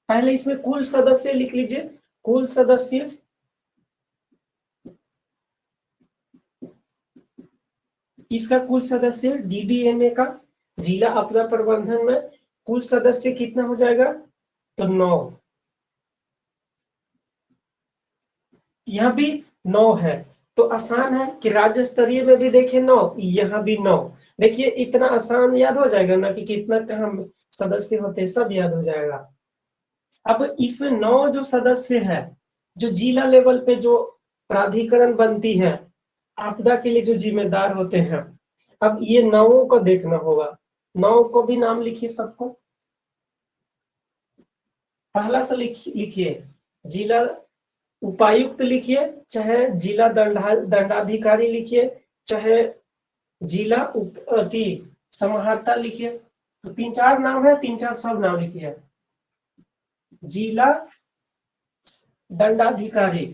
S1: पहले इसमें कुल सदस्य लिख लीजिए, कुल सदस्य, इसका कुल सदस्य DDMA का, जिला आपदा प्रबंधन में कुल सदस्य कितना हो जाएगा? तो 9, यहाँ भी 9 है। तो आसान है कि राज्य स्तरीय में भी देखिए 9, यहाँ भी 9। देखिए इतना आसान याद हो जाएगा ना कि कितना कहाँ सदस्य होते हैं, सब याद हो जाएगा। अब इसमें 9 जो सदस्य है, जो जिला लेवल पे जो प्राधिकरण बनती है, आपदा के लिए जो जिम्मेदार होते हैं, अब ये 9 को देखना होगा। 9 को भी नाम लिखिए सबको। पहला से लिखिए जिला उपायुक्त लिखिए, चाहे जिला दंडाधिकारी लिखिए, चाहे जिला समाहर्ता लिखिए। तो 3-4 नाम है, 3-4 सब नाम लिखिए। जिला दंडाधिकारी,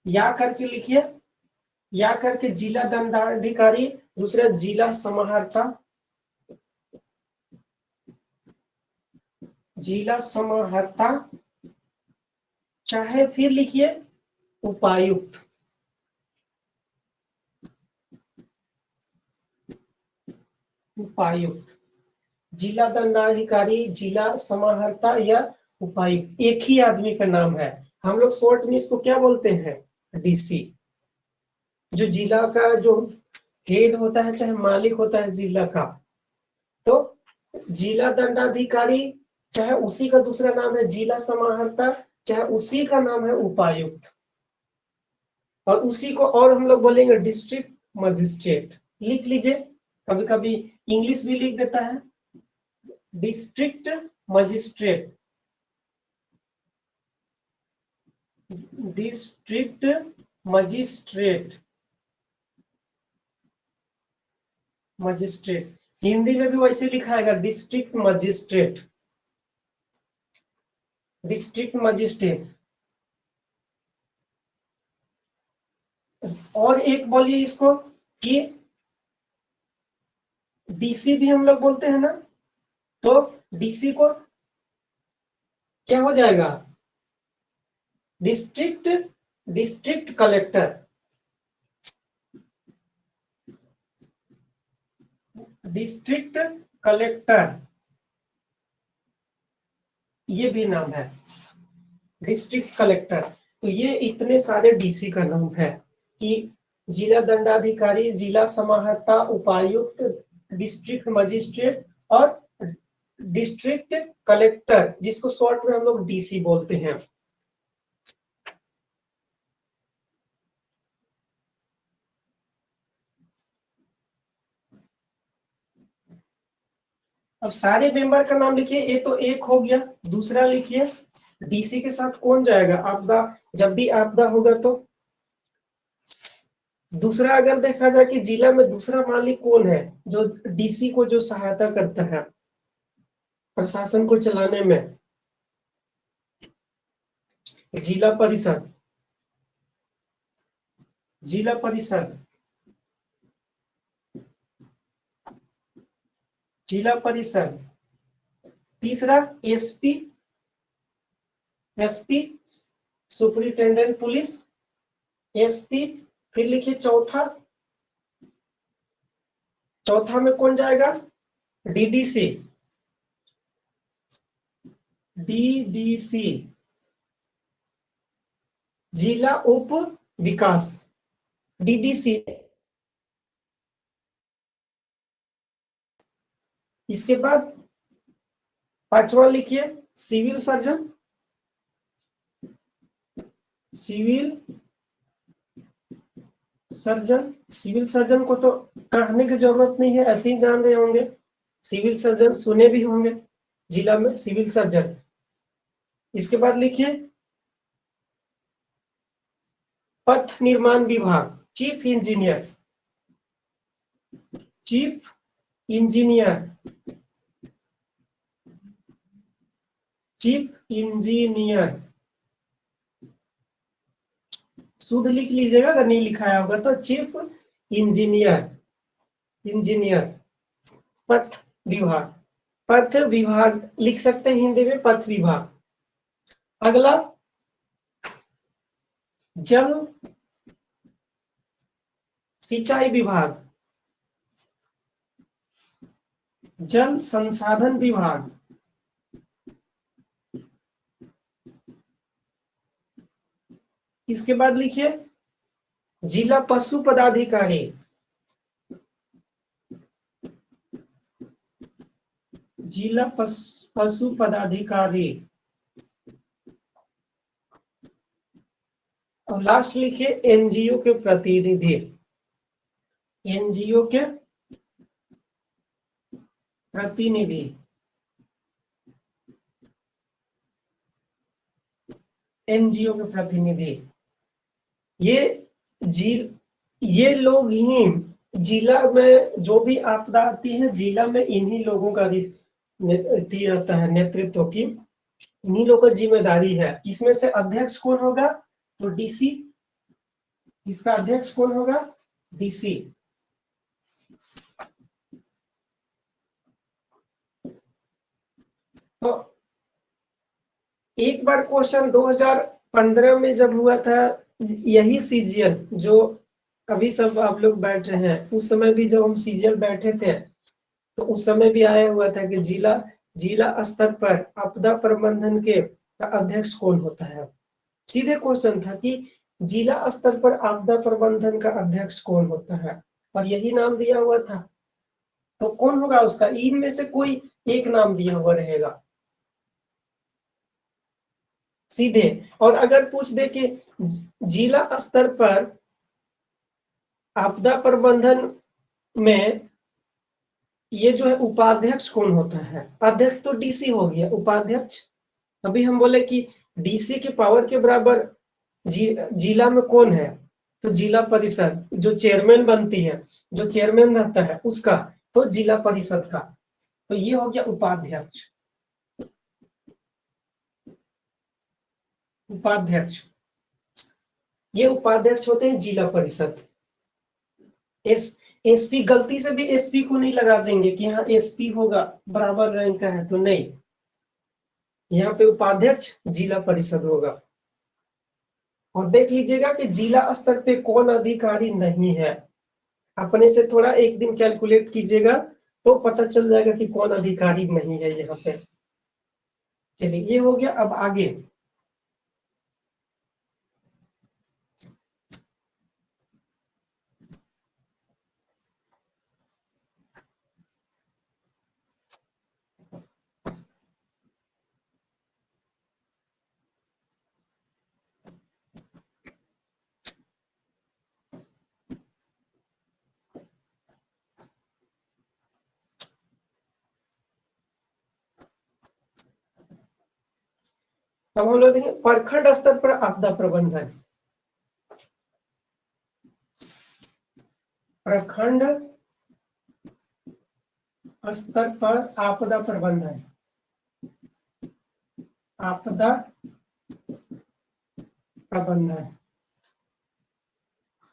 S1: या करके लिखिए, या करके जिला दंडाधिकारी, दूसरा जिला समाहर्ता, चाहे फिर लिखिए उपायुक्त, जिला दंडाधिकारी, जिला समाहर्ता या उपायुक्त, एक ही आदमी का नाम है। हम लोग शॉर्ट में इसको क्या बोलते हैं? DC। जो जिला का जो हेड होता है, चाहे मालिक होता है जिला का, तो जिला दंडाधिकारी, चाहे उसी का दूसरा नाम है जिला समाहर्ता, चाहे उसी का नाम है उपायुक्त, और उसी को और हम लोग बोलेंगे डिस्ट्रिक्ट मजिस्ट्रेट। लिख लीजिए, कभी कभी इंग्लिश भी लिख देता है, district magistrate, district magistrate, Hindi में भी वैसे लिखा है डिस्ट्रिक्ट मजिस्ट्रेट, और एक बोलिए इसको कि डीसी भी हम लोग बोलते हैं ना, तो डीसी को क्या हो जाएगा, district district collector, district collector ये भी नाम है, डिस्ट्रिक्ट कलेक्टर। तो ये इतने सारे डीसी का नाम है कि जिला दंडाधिकारी, जिला समाहर्ता, उपायुक्त, डिस्ट्रिक्ट मजिस्ट्रेट और डिस्ट्रिक्ट कलेक्टर, जिसको शॉर्ट में हम लोग डीसी बोलते हैं। अब सारे मेंबर का नाम लिखिए, ये तो एक हो गया। दूसरा लिखिए, डीसी के साथ कौन जाएगा, आपदा, जब भी आपदा होगा तो। दूसरा अगर देखा जाए कि जिला में दूसरा मालिक कौन है जो डीसी को जो सहायता करता है प्रशासन को चलाने में, जिला परिषद, जिला परिषद, जिला परिषद। तीसरा SP, SP superintendent police, SP. फिर लिखिए चौथा, चौथा में कौन जाएगा, डीडीसी, डीडीसी जिला उप विकास, डीडीसी। इसके बाद पांचवा लिखिए civil surgeon, civil surgeon. Civil surgeon को तो कहने की जरूरत नहीं है, ऐसे ही जान रहे होंगे, सिविल सर्जन सुने भी होंगे जिला में, सिविल सर्जन। इसके बाद लिखिए पथ निर्माण विभाग, chief engineer, chief engineer, chief engineer. शुद्ध लिख लीजिएगा, अगर नहीं लिखाया होगा तो चीफ इंजीनियर, इंजीनियर। पथ विभाग, पथ विभाग लिख सकते हैं हिंदी में, पथ विभाग। अगला जल सिंचाई विभाग, जल संसाधन विभाग। इसके बाद लिखिए जिला पशु पदाधिकारी, जिला पशु पदाधिकारी। और लास्ट लिखिए एनजीओ के प्रतिनिधि, एनजीओ के प्रतिनिधि। एनजीओ के प्रतिनिधि ये ये लोग ही जिला में जो भी आपदा आती है, जिला में इन्हीं लोगों का रहता है नेतृत्व की, इन्हीं लोगों की जिम्मेदारी है। इसमें से अध्यक्ष कौन होगा, तो डीसी, इसका अध्यक्ष कौन होगा, डीसी। तो एक बार क्वेश्चन 2015 में जब हुआ था, यही सीजीएल जो अभी सब आप लोग बैठ रहे हैं, उस समय भी जब हम सीजीएल बैठे थे तो उस समय भी आया हुआ था कि जिला जिला स्तर पर आपदा प्रबंधन के अध्यक्ष कौन होता है। सीधे क्वेश्चन था कि जिला स्तर पर आपदा प्रबंधन का अध्यक्ष कौन होता है, और यही नाम दिया हुआ था। तो कौन होगा उसका, इनमें से कोई एक नाम दिया हुआ रहेगा सीधे। और अगर पूछ दे कि जिला स्तर पर आपदा प्रबंधन में ये जो है उपाध्यक्ष कौन होता है, अध्यक्ष तो डीसी हो गया, उपाध्यक्ष अभी हम बोले कि डीसी के पावर के बराबर जिला में कौन है, तो जिला परिषद जो चेयरमैन बनती है, जो चेयरमैन रहता है उसका, तो जिला परिषद का, तो ये हो गया उपाध्यक्ष, उपाध्यक्ष। ये उपाध्यक्ष होते हैं जिला परिषद। एसपी गलती से भी एसपी को नहीं लगा देंगे कि हाँ एसपी होगा, बराबर रैंक का है, तो नहीं, यहाँ पे उपाध्यक्ष जिला परिषद होगा। और देख लीजिएगा कि जिला स्तर पे कौन अधिकारी नहीं है, अपने से थोड़ा एक दिन कैलकुलेट कीजिएगा तो पता चल जाएगा कि कौन अधिकारी नहीं है यहाँ पे। चलिए ये हो गया। अब आगे अब हम लोग देखें प्रखंड स्तर पर आपदा प्रबंधन। प्रखंड स्तर पर आपदा प्रबंधन, आपदा प्रबंधन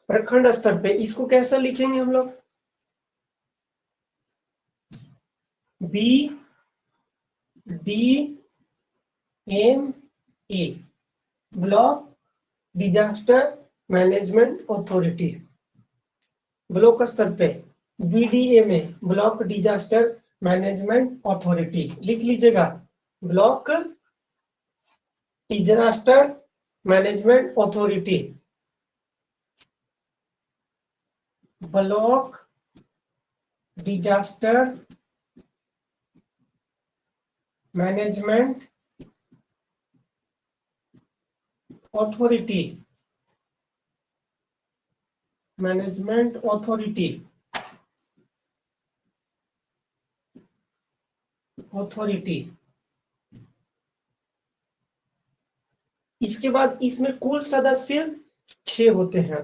S1: प्रखंड स्तर पे, इसको कैसा लिखेंगे हम लोग? B D M A, block disaster management authority. Block स्तर पे BDMA, block disaster management authority लिख लीजिएगा। Block disaster management authority, block disaster management authority, management authority, authority. इसके बाद इसमें कुल सदस्य 6 होते हैं।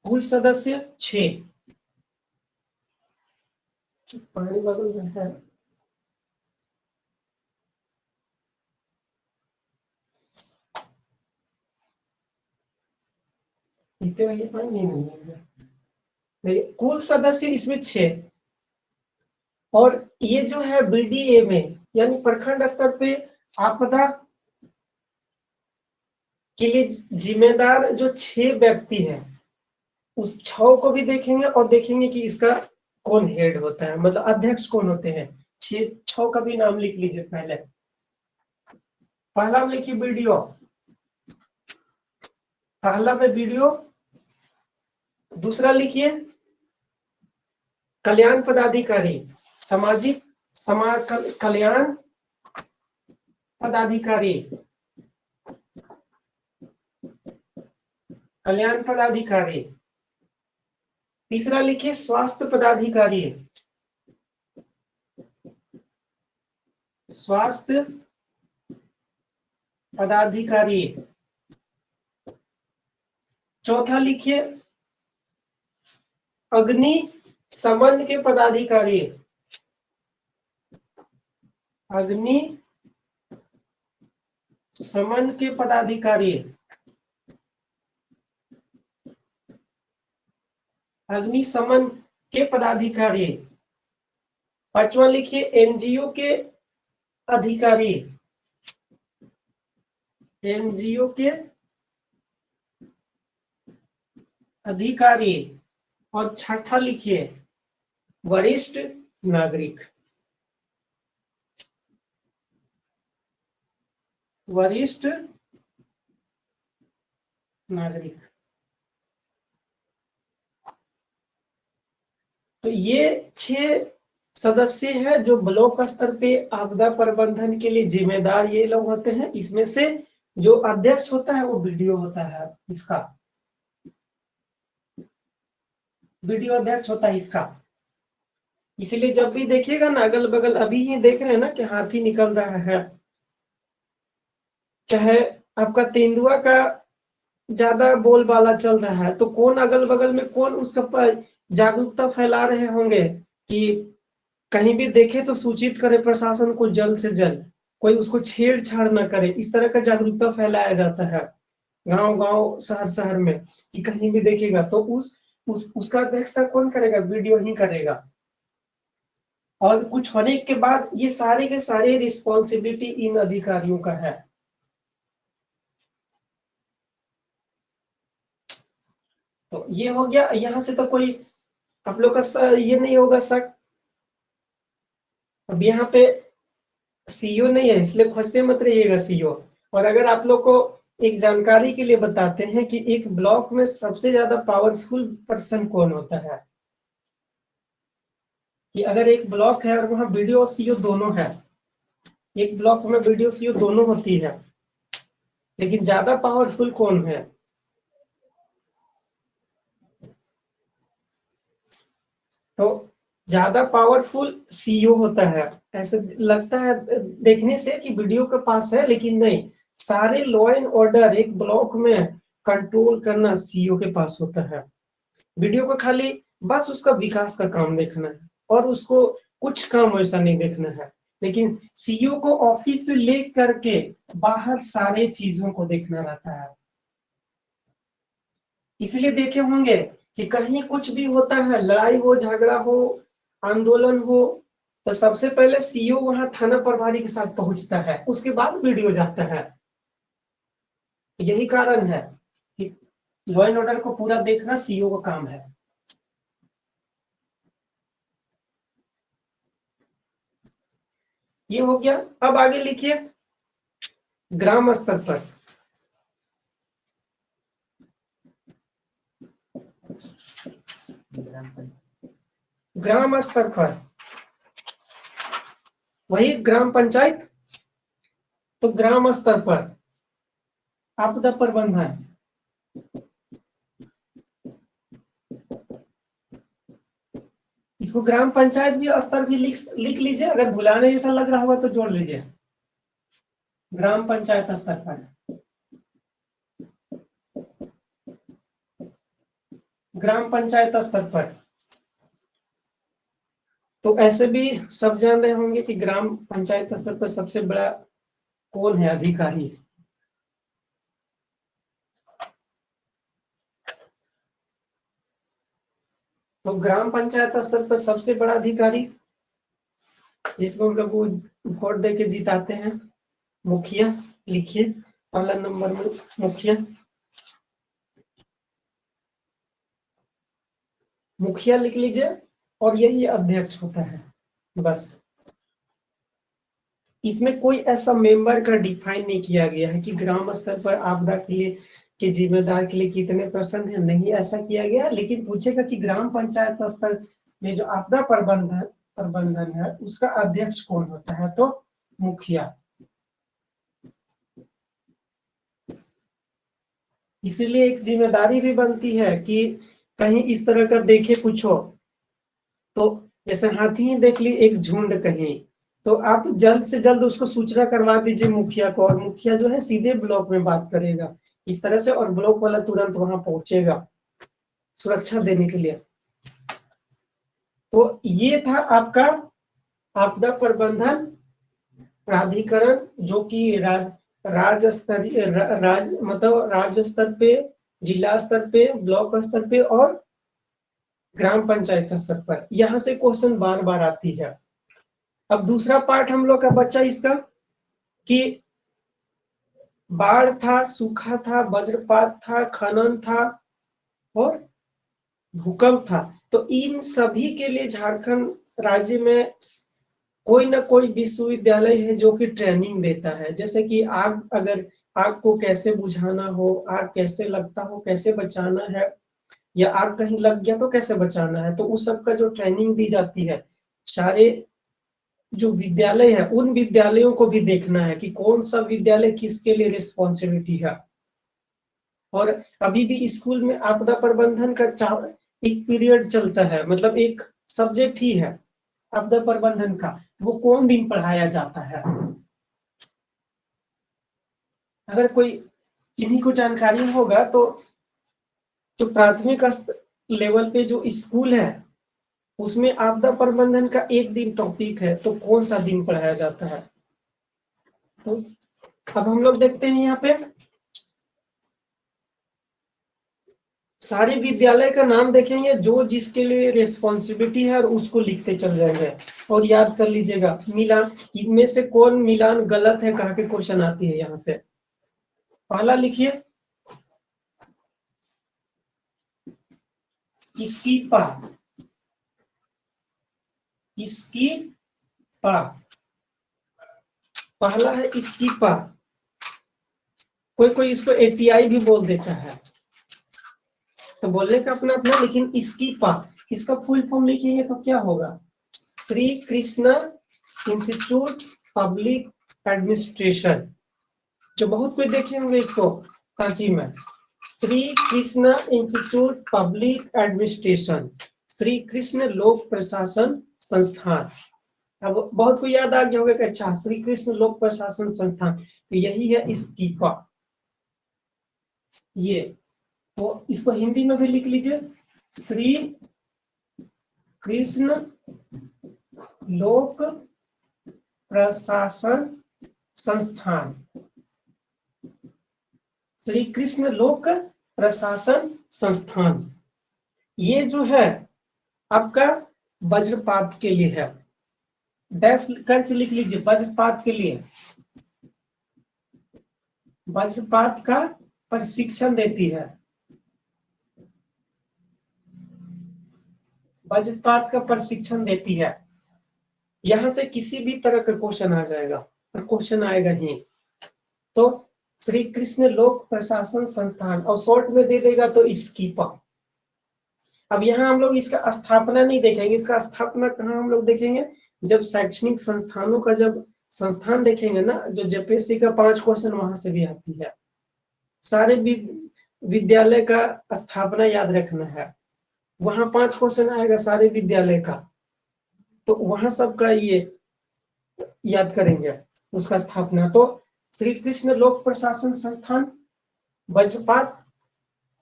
S1: कुल सदस्य 6। पानी बदल रहा है, इतने में ये पानी नहीं मिलेगा। कुल सदस्य इसमें 6। और ये जो है बीडीए में यानी प्रखंड स्तर पे आपदा के लिए जिम्मेदार जो 6 व्यक्ति हैं, उस 6 को भी देखेंगे और देखेंगे कि इसका कौन हेड होता है, मतलब अध्यक्ष कौन होते हैं। 6 का भी नाम लिख लीजिए। पहला में लिखिए बीडीओ, पहला में बीडीओ। दूसरा लिखिए कल्याण पदाधिकारी, सामाजिक कल्याण पदाधिकारी, कल्याण पदाधिकारी। तीसरा लिखिए स्वास्थ्य पदाधिकारी, स्वास्थ्य पदाधिकारी। चौथा लिखिए अग्नि शमन के पदाधिकारी, अग्नि शमन के पदाधिकारी, अग्निशमन के पदाधिकारी। पांचवा लिखिए एनजीओ के अधिकारी, एनजीओ के अधिकारी। और छठा लिखिए वरिष्ठ नागरिक, वरिष्ठ नागरिक। तो ये 6 सदस्य हैं जो ब्लॉक स्तर पे आपदा प्रबंधन के लिए जिम्मेदार ये लोग होते हैं। इसमें से जो अध्यक्ष होता है वो बीडीओ होता है, इसका बीडीओ अध्यक्ष होता है इसका। इसलिए जब भी देखिएगा ना अगल बगल, अभी ही देख रहे हैं ना कि हाथी निकल रहा है, चाहे आपका तेंदुआ का ज्यादा बोलबाला चल रहा है, तो कौन अगल बगल में कौन उसका जागरूकता फैला रहे होंगे कि कहीं भी देखे तो सूचित करे प्रशासन को जल्द से जल्द। कोई उसको छेड़छाड़ ना करे, इस तरह का जागरूकता फैलाया जाता है गांव गांव शहर शहर में, कि कहीं भी देखेगा तो उसका अध्यक्षता कौन करेगा, वीडियो ही करेगा। और कुछ होने के बाद ये सारे के सारे रिस्पॉन्सिबिलिटी इन अधिकारियों का है। तो ये हो गया, यहाँ से तो कोई आप लोग का ये नहीं होगा शक। अब यहाँ पे सीईओ नहीं है इसलिए खोजते मत रहिएगा सीईओ। और अगर आप लोग को एक जानकारी के लिए बताते हैं कि एक ब्लॉक में सबसे ज्यादा पावरफुल पर्सन कौन होता है, कि अगर एक ब्लॉक है और वहां बीडीओ और सीईओ दोनों है, एक ब्लॉक में बीडीओ सीईओ दोनों होती है, लेकिन ज्यादा पावरफुल कौन है, तो ज्यादा पावरफुल सीईओ होता है। ऐसे लगता है देखने से कि वीडियो के पास है, लेकिन नहीं, सारे लॉ एंड ऑर्डर एक ब्लॉक में कंट्रोल करना सीईओ के पास होता है। वीडियो को खाली बस उसका विकास का काम देखना है और उसको कुछ काम वैसा नहीं देखना है, लेकिन सीईओ को ऑफिस से ले करके बाहर सारे चीजों को देखना रहता है। इसलिए देखे होंगे कि कहीं कुछ भी होता है, लड़ाई हो, झगड़ा हो, आंदोलन हो, तो सबसे पहले सीईओ वहां थाना प्रभारी के साथ पहुंचता है, उसके बाद वीडियो जाता है। यही कारण है कि लॉ एंड ऑर्डर को पूरा देखना सीईओ का काम है। ये हो गया। अब आगे लिखिए ग्राम स्तर पर। ग्राम स्तर पर वही ग्राम पंचायत, तो ग्राम स्तर पर आपदा प्रबंधन, इसको ग्राम पंचायत भी स्तर भी लिख लीजिए, अगर भुलाने जैसा लग रहा होगा तो जोड़ लीजिए। ग्राम पंचायत स्तर पर, ग्राम पंचायत स्तर पर। तो ऐसे भी सब जान रहे होंगे कि ग्राम पंचायत स्तर पर सबसे बड़ा कौन है अधिकारी। तो ग्राम पंचायत स्तर पर सबसे बड़ा अधिकारी जिसको हम लोग वोट देके जिताते हैं, मुखिया। लिखिए पहला नंबर में मुखिया। मुखिया लिख लीजिए, और यही अध्यक्ष होता है बस। इसमें कोई ऐसा मेंबर का डिफाइन नहीं किया गया है कि ग्राम स्तर पर आपदा के लिए के जिम्मेदार के लिए कितने पर्सन है, नहीं ऐसा किया गया। लेकिन पूछेगा कि ग्राम पंचायत स्तर में जो आपदा प्रबंधन है उसका अध्यक्ष कौन होता है, तो मुखिया। इसीलिए एक जिम्मेदारी भी बनती है कि कहीं इस तरह का देखे कुछ हो, तो जैसे हाथी ही देख ली एक झुंड कहीं, तो आप जल्द से जल्द उसको सूचना करवा दीजिए मुखिया को, और मुखिया जो है सीधे ब्लॉक में बात करेगा इस तरह से, और ब्लॉक वाला तुरंत वहां पहुंचेगा सुरक्षा देने के लिए। तो ये था आपका आपदा प्रबंधन प्राधिकरण, जो कि राज्य स्तरीय मतलब राज्य स्तर पे, जिला स्तर पे, ब्लॉक स्तर पे और ग्राम पंचायत स्तर पर। यहाँ से क्वेश्चन बार बार आती है। अब दूसरा पार्ट हम लोग का बच्चा इसका कि बाढ़ था, सूखा था, वज्रपात था, खनन था और भूकंप था। तो इन सभी के लिए झारखंड राज्य में कोई ना कोई विश्वविद्यालय है जो कि ट्रेनिंग देता है। जैसे कि आग को कैसे बुझाना हो, आग कैसे लगता हो, कैसे बचाना है, या आग कहीं लग गया तो कैसे बचाना है, तो उस सब का जो ट्रेनिंग दी जाती है। सारे जो विद्यालय है उन विद्यालयों को भी देखना है कि कौन सा विद्यालय किसके लिए रिस्पॉन्सिबिलिटी है। और अभी भी स्कूल में आपदा प्रबंधन का एक पीरियड चलता है, मतलब एक सब्जेक्ट ही है आपदा प्रबंधन का, वो कौन दिन पढ़ाया जाता है। अगर कोई किन्हीं को जानकारी होगा तो जो प्राथमिक लेवल पे जो स्कूल है उसमें आपदा प्रबंधन का एक दिन टॉपिक है, तो कौन सा दिन पढ़ाया जाता है। तो अब हम लोग देखते हैं यहाँ पे सारे विद्यालय का नाम देखेंगे, जो जिसके लिए रिस्पॉन्सिबिलिटी है और उसको लिखते चल जाएंगे और याद कर लीजिएगा। मिलान, इनमें से कौन मिलान गलत है कहा के क्वेश्चन आती है यहाँ से। पहला लिखिए इसकी पा, इसकी पा, पहला है इसकी पा। कोई कोई इसको एटीआई भी बोल देता है, तो बोलने का अपना अपना, लेकिन इसकी पा, इसका फुल फॉर्म लिखेंगे तो क्या होगा, Shri Krishna institute public administration. जो बहुत कोई देखे होंगे इसको कांची में, Shri Krishna institute public administration, Shri Krishna लोक प्रशासन संस्थान। अब बहुत को याद आ गया होगा कि अच्छा श्री कृष्ण लोक प्रशासन संस्थान, तो यही है इसकी पा। ये तो इसको हिंदी में भी लिख लीजिए, श्री कृष्ण लोक प्रशासन संस्थान, श्री कृष्ण लोक प्रशासन संस्थान। ये जो है आपका वज्रपात के लिए है, डैश करके लिख लीजिए, वज्रपात के लिए, वज्रपात का प्रशिक्षण देती है, वज्रपात का प्रशिक्षण देती है। यहां से किसी भी तरह का क्वेश्चन आ जाएगा, और क्वेश्चन आएगा ही। तो श्री कृष्ण लोक प्रशासन संस्थान, और शॉर्ट में दे देगा तो इसकी पा। अब यहाँ हम लोग इसका स्थापना नहीं देखेंगे, इसका स्थापना कहाँ हम लोग देखेंगे, जब शैक्षणिक संस्थानों का जब संस्थान देखेंगे ना, जो जेपीएससी का 5 क्वेश्चन वहां से भी आती है। सारे विद्यालय का स्थापना याद रखना है, वहां 5 क्वेश्चन आएगा सारे विद्यालय का, तो वहां सबका ये याद करेंगे उसका स्थापना। तो श्री कृष्ण लोक प्रशासन संस्थान वज्रपात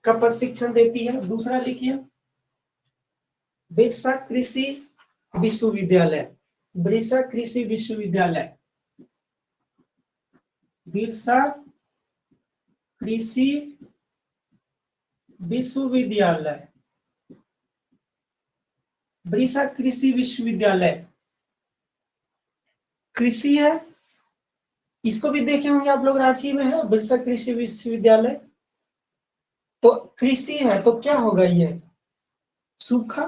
S1: का प्रशिक्षण देती है। दूसरा लिखिए बिरसा कृषि विश्वविद्यालय, बिरसा कृषि विश्वविद्यालय, बिरसा कृषि विश्वविद्यालय, बिरसा कृषि विश्वविद्यालय। कृषि है, इसको भी देखे होंगे आप लोग, रांची में है बिरसा कृषि विश्वविद्यालय। तो कृषि है तो क्या होगा, ये सूखा,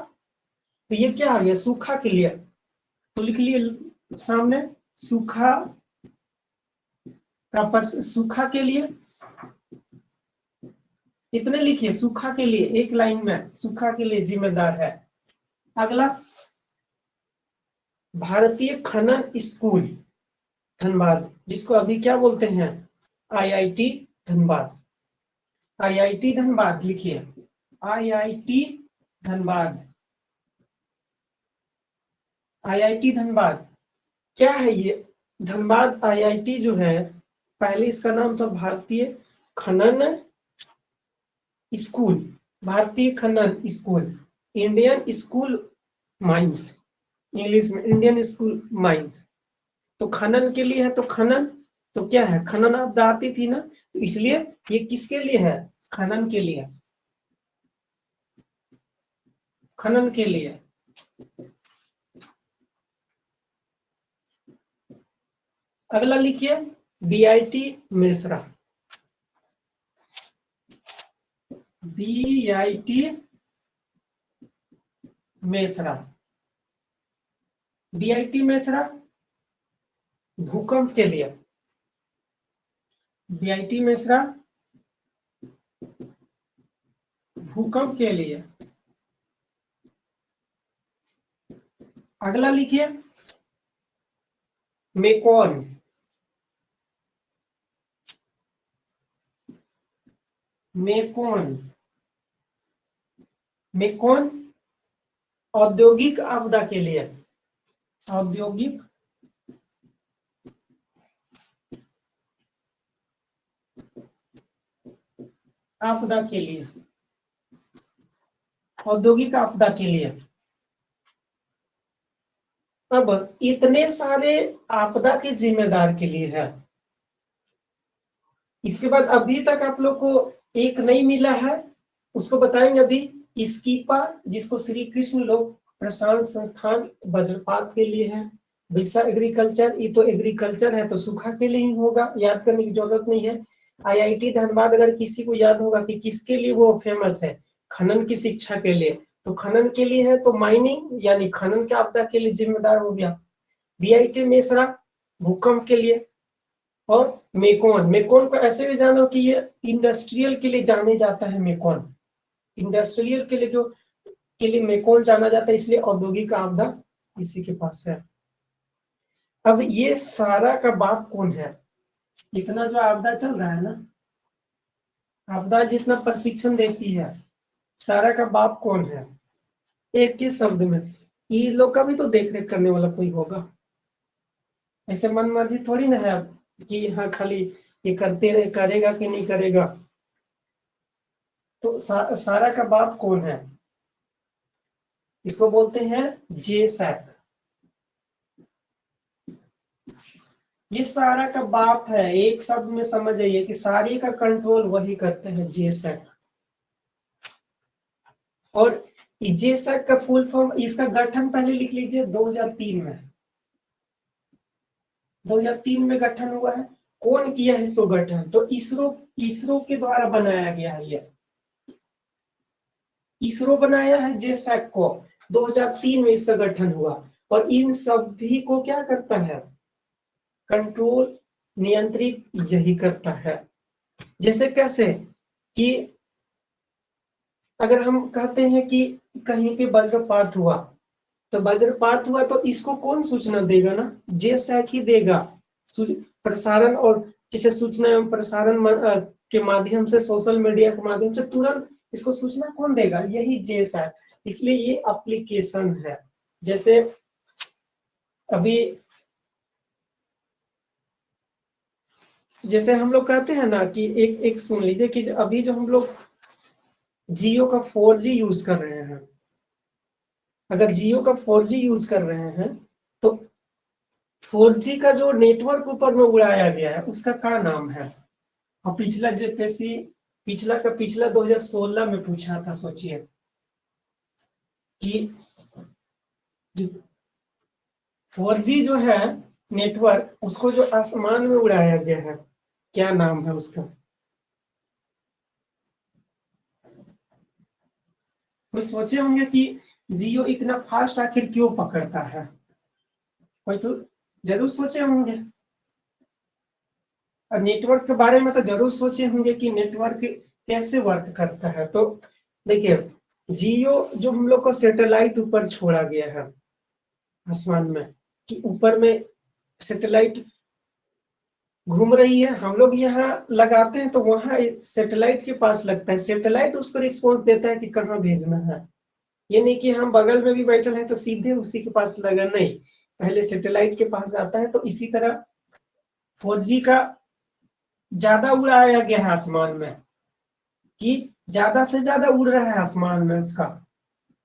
S1: तो ये क्या आ गया सूखा के लिए, तो लिख लिए सामने सूखा का सूखा के लिए, इतने लिखिए सूखा के लिए, एक लाइन में सूखा के लिए जिम्मेदार है। अगला भारतीय खनन स्कूल धनबाद, जिसको अभी क्या बोलते हैं आईआईटी धनबाद, आईआईटी धनबाद लिखिए, आईआईटी धनबाद, आईआईटी धनबाद। क्या है ये धनबाद आईआईटी जो है, पहले इसका नाम था भारतीय खनन स्कूल, भारतीय खनन school, Indian school mines, English में इंडियन स्कूल माइंस। तो खनन के लिए है, तो खनन तो क्या है, खनन आपदा आती थी ना, तो इसलिए ये किसके लिए है, खनन के लिए, खनन के लिए। अगला लिखिए BIT Mesra, BIT Mesra, BIT Mesra भूकंप के लिए, बीआईटी मेसरा भूकंप के लिए। अगला लिखिए मेकॉन, मेकॉन, मेकॉन औद्योगिक आपदा के लिए, औद्योगिक आपदा के लिए, औद्योगिक आपदा के लिए। अब इतने सारे आपदा के जिम्मेदार के लिए है, इसके बाद अभी तक आप लोग को एक नहीं मिला है, उसको बताएंगे अभी। स्कीपा, जिसको श्री कृष्ण लोक प्रसारण संस्थान वज्रपात के लिए है। बिरसा एग्रीकल्चर, ये तो एग्रीकल्चर है तो सूखा के लिए ही होगा, याद करने की जरूरत नहीं है। आईआईटी धनबाद, अगर किसी को याद होगा कि किसके लिए वो फेमस है, खनन की शिक्षा के लिए, तो खनन के लिए है, तो माइनिंग यानी खनन के आपदा के लिए जिम्मेदार हो गया। बीआईटी मेसरा भूकंप के लिए, और मेकॉन, मेकॉन को ऐसे भी जानो कि ये इंडस्ट्रियल के लिए जाने जाता है। मेकॉन इंडस्ट्रियल के लिए जो के लिए मेकॉन जाना जाता है, इसलिए औद्योगिक आपदा इसी के पास है। अब ये सारा का बाप कौन है? इतना जो आपदा चल रहा है ना, आपदा जितना प्रशिक्षण देती है, सारा का बाप कौन है? एक के शब्द में, ये लोग का भी तो देख रेख करने वाला कोई होगा। ऐसे मन मर्जी थोड़ी ना है कि हाँ खाली ये करते रहे, करेगा कि नहीं करेगा। तो सारा का बाप कौन है? इसको बोलते हैं जेसैक। ये सारा का बाप है, एक शब्द में समझ आइए कि सारे का कंट्रोल वही करते हैं, जेसैक। और जेसैक का फुल फॉर्म, इसका गठन पहले लिख लीजिए 2003 में। 2003 में गठन हुआ है। कौन किया है इसको गठन? तो इसरो, इसरो के द्वारा बनाया गया है। ये इसरो बनाया है जेसैक को, 2003 में इसका गठन हुआ। और इन सभी को क्या करता है? कंट्रोल, नियंत्रित यही करता है। जैसे कैसे कि अगर हम कहते हैं कि कहीं पे वज्रपात हुआ, तो वज्रपात हुआ तो इसको कौन सूचना देगा ना? जेसैक ही देगा। प्रसारण, और जैसे सूचना एवं प्रसारण के माध्यम से, सोशल मीडिया के माध्यम से तुरंत इसको सूचना कौन देगा? यही जेसैक। इसलिए ये एप्लीकेशन है। जैसे अभी, जैसे हम लोग कहते हैं ना कि एक एक सुन लीजिए कि अभी जो हम लोग जियो का 4G यूज कर रहे हैं, अगर जियो का 4G यूज कर रहे हैं, तो 4G का जो नेटवर्क ऊपर में उड़ाया गया है, उसका क्या नाम है? और पिछला जेपीएससी, पिछला का पिछला 2016 में पूछा था, सोचिए कि 4G जो है नेटवर्क, उसको जो आसमान में उड़ाया गया है, क्या नाम है उसका? तो सोचे होंगे कि जियो इतना फास्ट आखिर क्यों पकड़ता है, कोई तो जरूर सोचे होंगे। और नेटवर्क के बारे में तो जरूर सोचे होंगे कि नेटवर्क कैसे वर्क करता है। तो देखिए, जियो जो हम लोग को सैटेलाइट ऊपर छोड़ा गया है आसमान में, कि ऊपर में सैटेलाइट घूम रही है, हम लोग यहाँ लगाते हैं तो वहां सैटेलाइट के पास लगता है, सैटेलाइट उसको रिस्पॉन्स देता है कि कहाँ भेजना है। ये नहीं कि हम बगल में भी बैठे हैं तो सीधे उसी के पास लगा, नहीं, पहले सैटेलाइट के पास जाता है। तो इसी तरह 4G का ज्यादा उड़ाया गया है आसमान में, कि ज्यादा से ज्यादा उड़ रहा है आसमान में उसका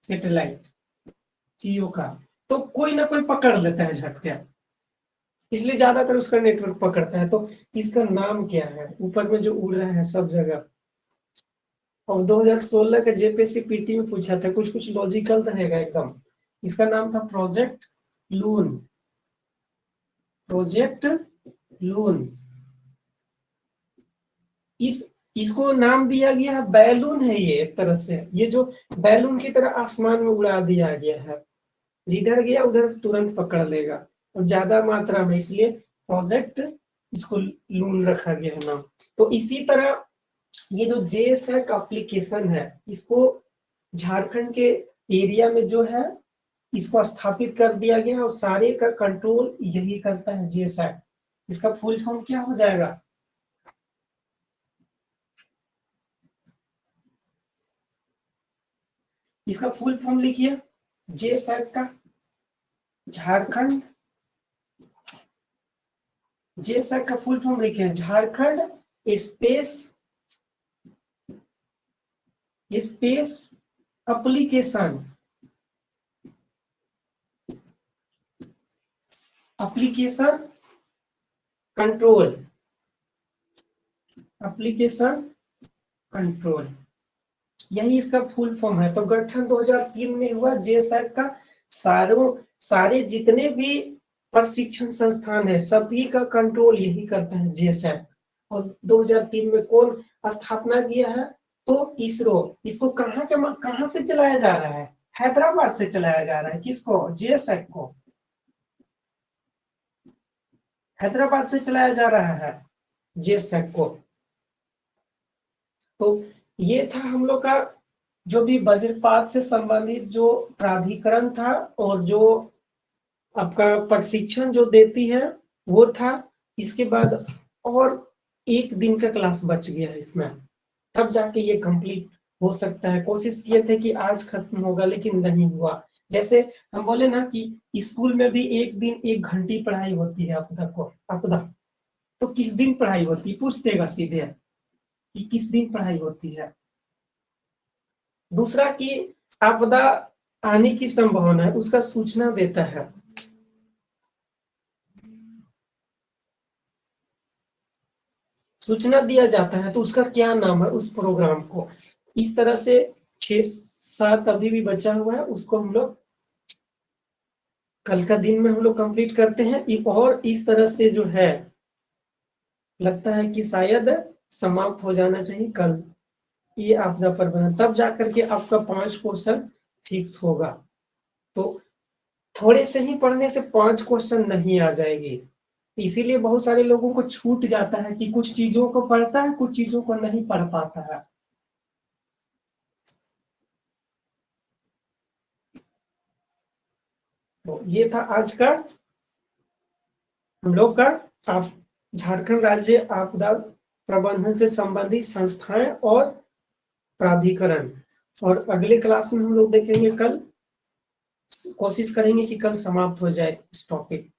S1: सैटेलाइट जियो का, तो कोई ना कोई पकड़ लेता है झटके, इसलिए ज्यादातर उसका नेटवर्क पकड़ता है। तो इसका नाम क्या है ऊपर में जो उड़ रहा है सब जगह? और 2016 का जेपीएससी पीटी में पूछा था, कुछ कुछ लॉजिकल रहेगा एकदम। इसका नाम था प्रोजेक्ट लून। प्रोजेक्ट लून। इस इसको नाम दिया गया है, बैलून है ये एक तरह से, ये जो बैलून की तरह आसमान में उड़ा दिया गया है, जिधर गया उधर तुरंत पकड़ लेगा, और ज्यादा मात्रा में, इसलिए प्रोजेक्ट इसको लून रखा गया है नाम। तो इसी तरह ये जो जेएसएक एप्लीकेशन है, इसको झारखंड के एरिया में जो है, इसको स्थापित कर दिया गया है, और सारे का कंट्रोल यही करता है जेएसएक। इसका फुल फॉर्म क्या हो जाएगा? इसका फुल फॉर्म लिखिए, जेएसएक का झारखंड, जेएसएक का फुल फॉर्म लिखिए, Jharkhand space space application, application control. Application control, यही इसका फुल फॉर्म है। तो गठन 2003 में हुआ जेसैक का। सारे जितने भी प्रशिक्षण संस्थान है सभी का कंट्रोल यही करता है जेसैक। और 2003 में कौन स्थापना किया है? तो इसरो। इसको कहाँ से चलाया जा रहा है? हैदराबाद से चलाया जा रहा है। किसको? जेसैक को हैदराबाद से चलाया जा रहा है जेसैक को। तो ये था हम लोग का जो भी वज्रपात से संबंधित जो प्राधिकरण था और जो आपका प्रशिक्षण जो देती है वो था। इसके बाद और एक दिन का क्लास बच गया इसमें, तब जाके ये कंप्लीट हो सकता है। कोशिश किए थे कि आज खत्म होगा लेकिन नहीं हुआ। जैसे हम बोले ना कि स्कूल में भी एक दिन 1 घंटी पढ़ाई होती है आपदा, तो किस दिन पढ़ाई होती है? पूछ देगा सीधे कि किस दिन पढ़ाई होती है। दूसरा कि आपदा आने की संभावना है उसका सूचना देता है। सूचना दिया जाता है तो उसका क्या नाम है उस प्रोग्राम को। इस तरह से 6-7 अभी भी बचा हुआ है, उसको हम लोग कल का दिन में हम लोग कंप्लीट करते हैं। और इस तरह से जो है लगता है कि शायद समाप्त हो जाना चाहिए कल ये आपदा प्रबंधन, तब जाकर के आपका 5 क्वेश्चन फिक्स होगा। तो थोड़े से ही पढ़ने से 5 क्वेश्चन नहीं आ जाएगी, इसीलिए बहुत सारे लोगों को छूट जाता है कि कुछ चीजों को पढ़ता है कुछ चीजों को नहीं पढ़ पाता है। तो ये था आज का हम लोग का आप झारखंड राज्य आपदा प्रबंधन से संबंधित संस्थाएं और प्राधिकरण। और अगले क्लास में हम लोग देखेंगे कल, कोशिश करेंगे कि कल समाप्त हो जाए इस टॉपिक।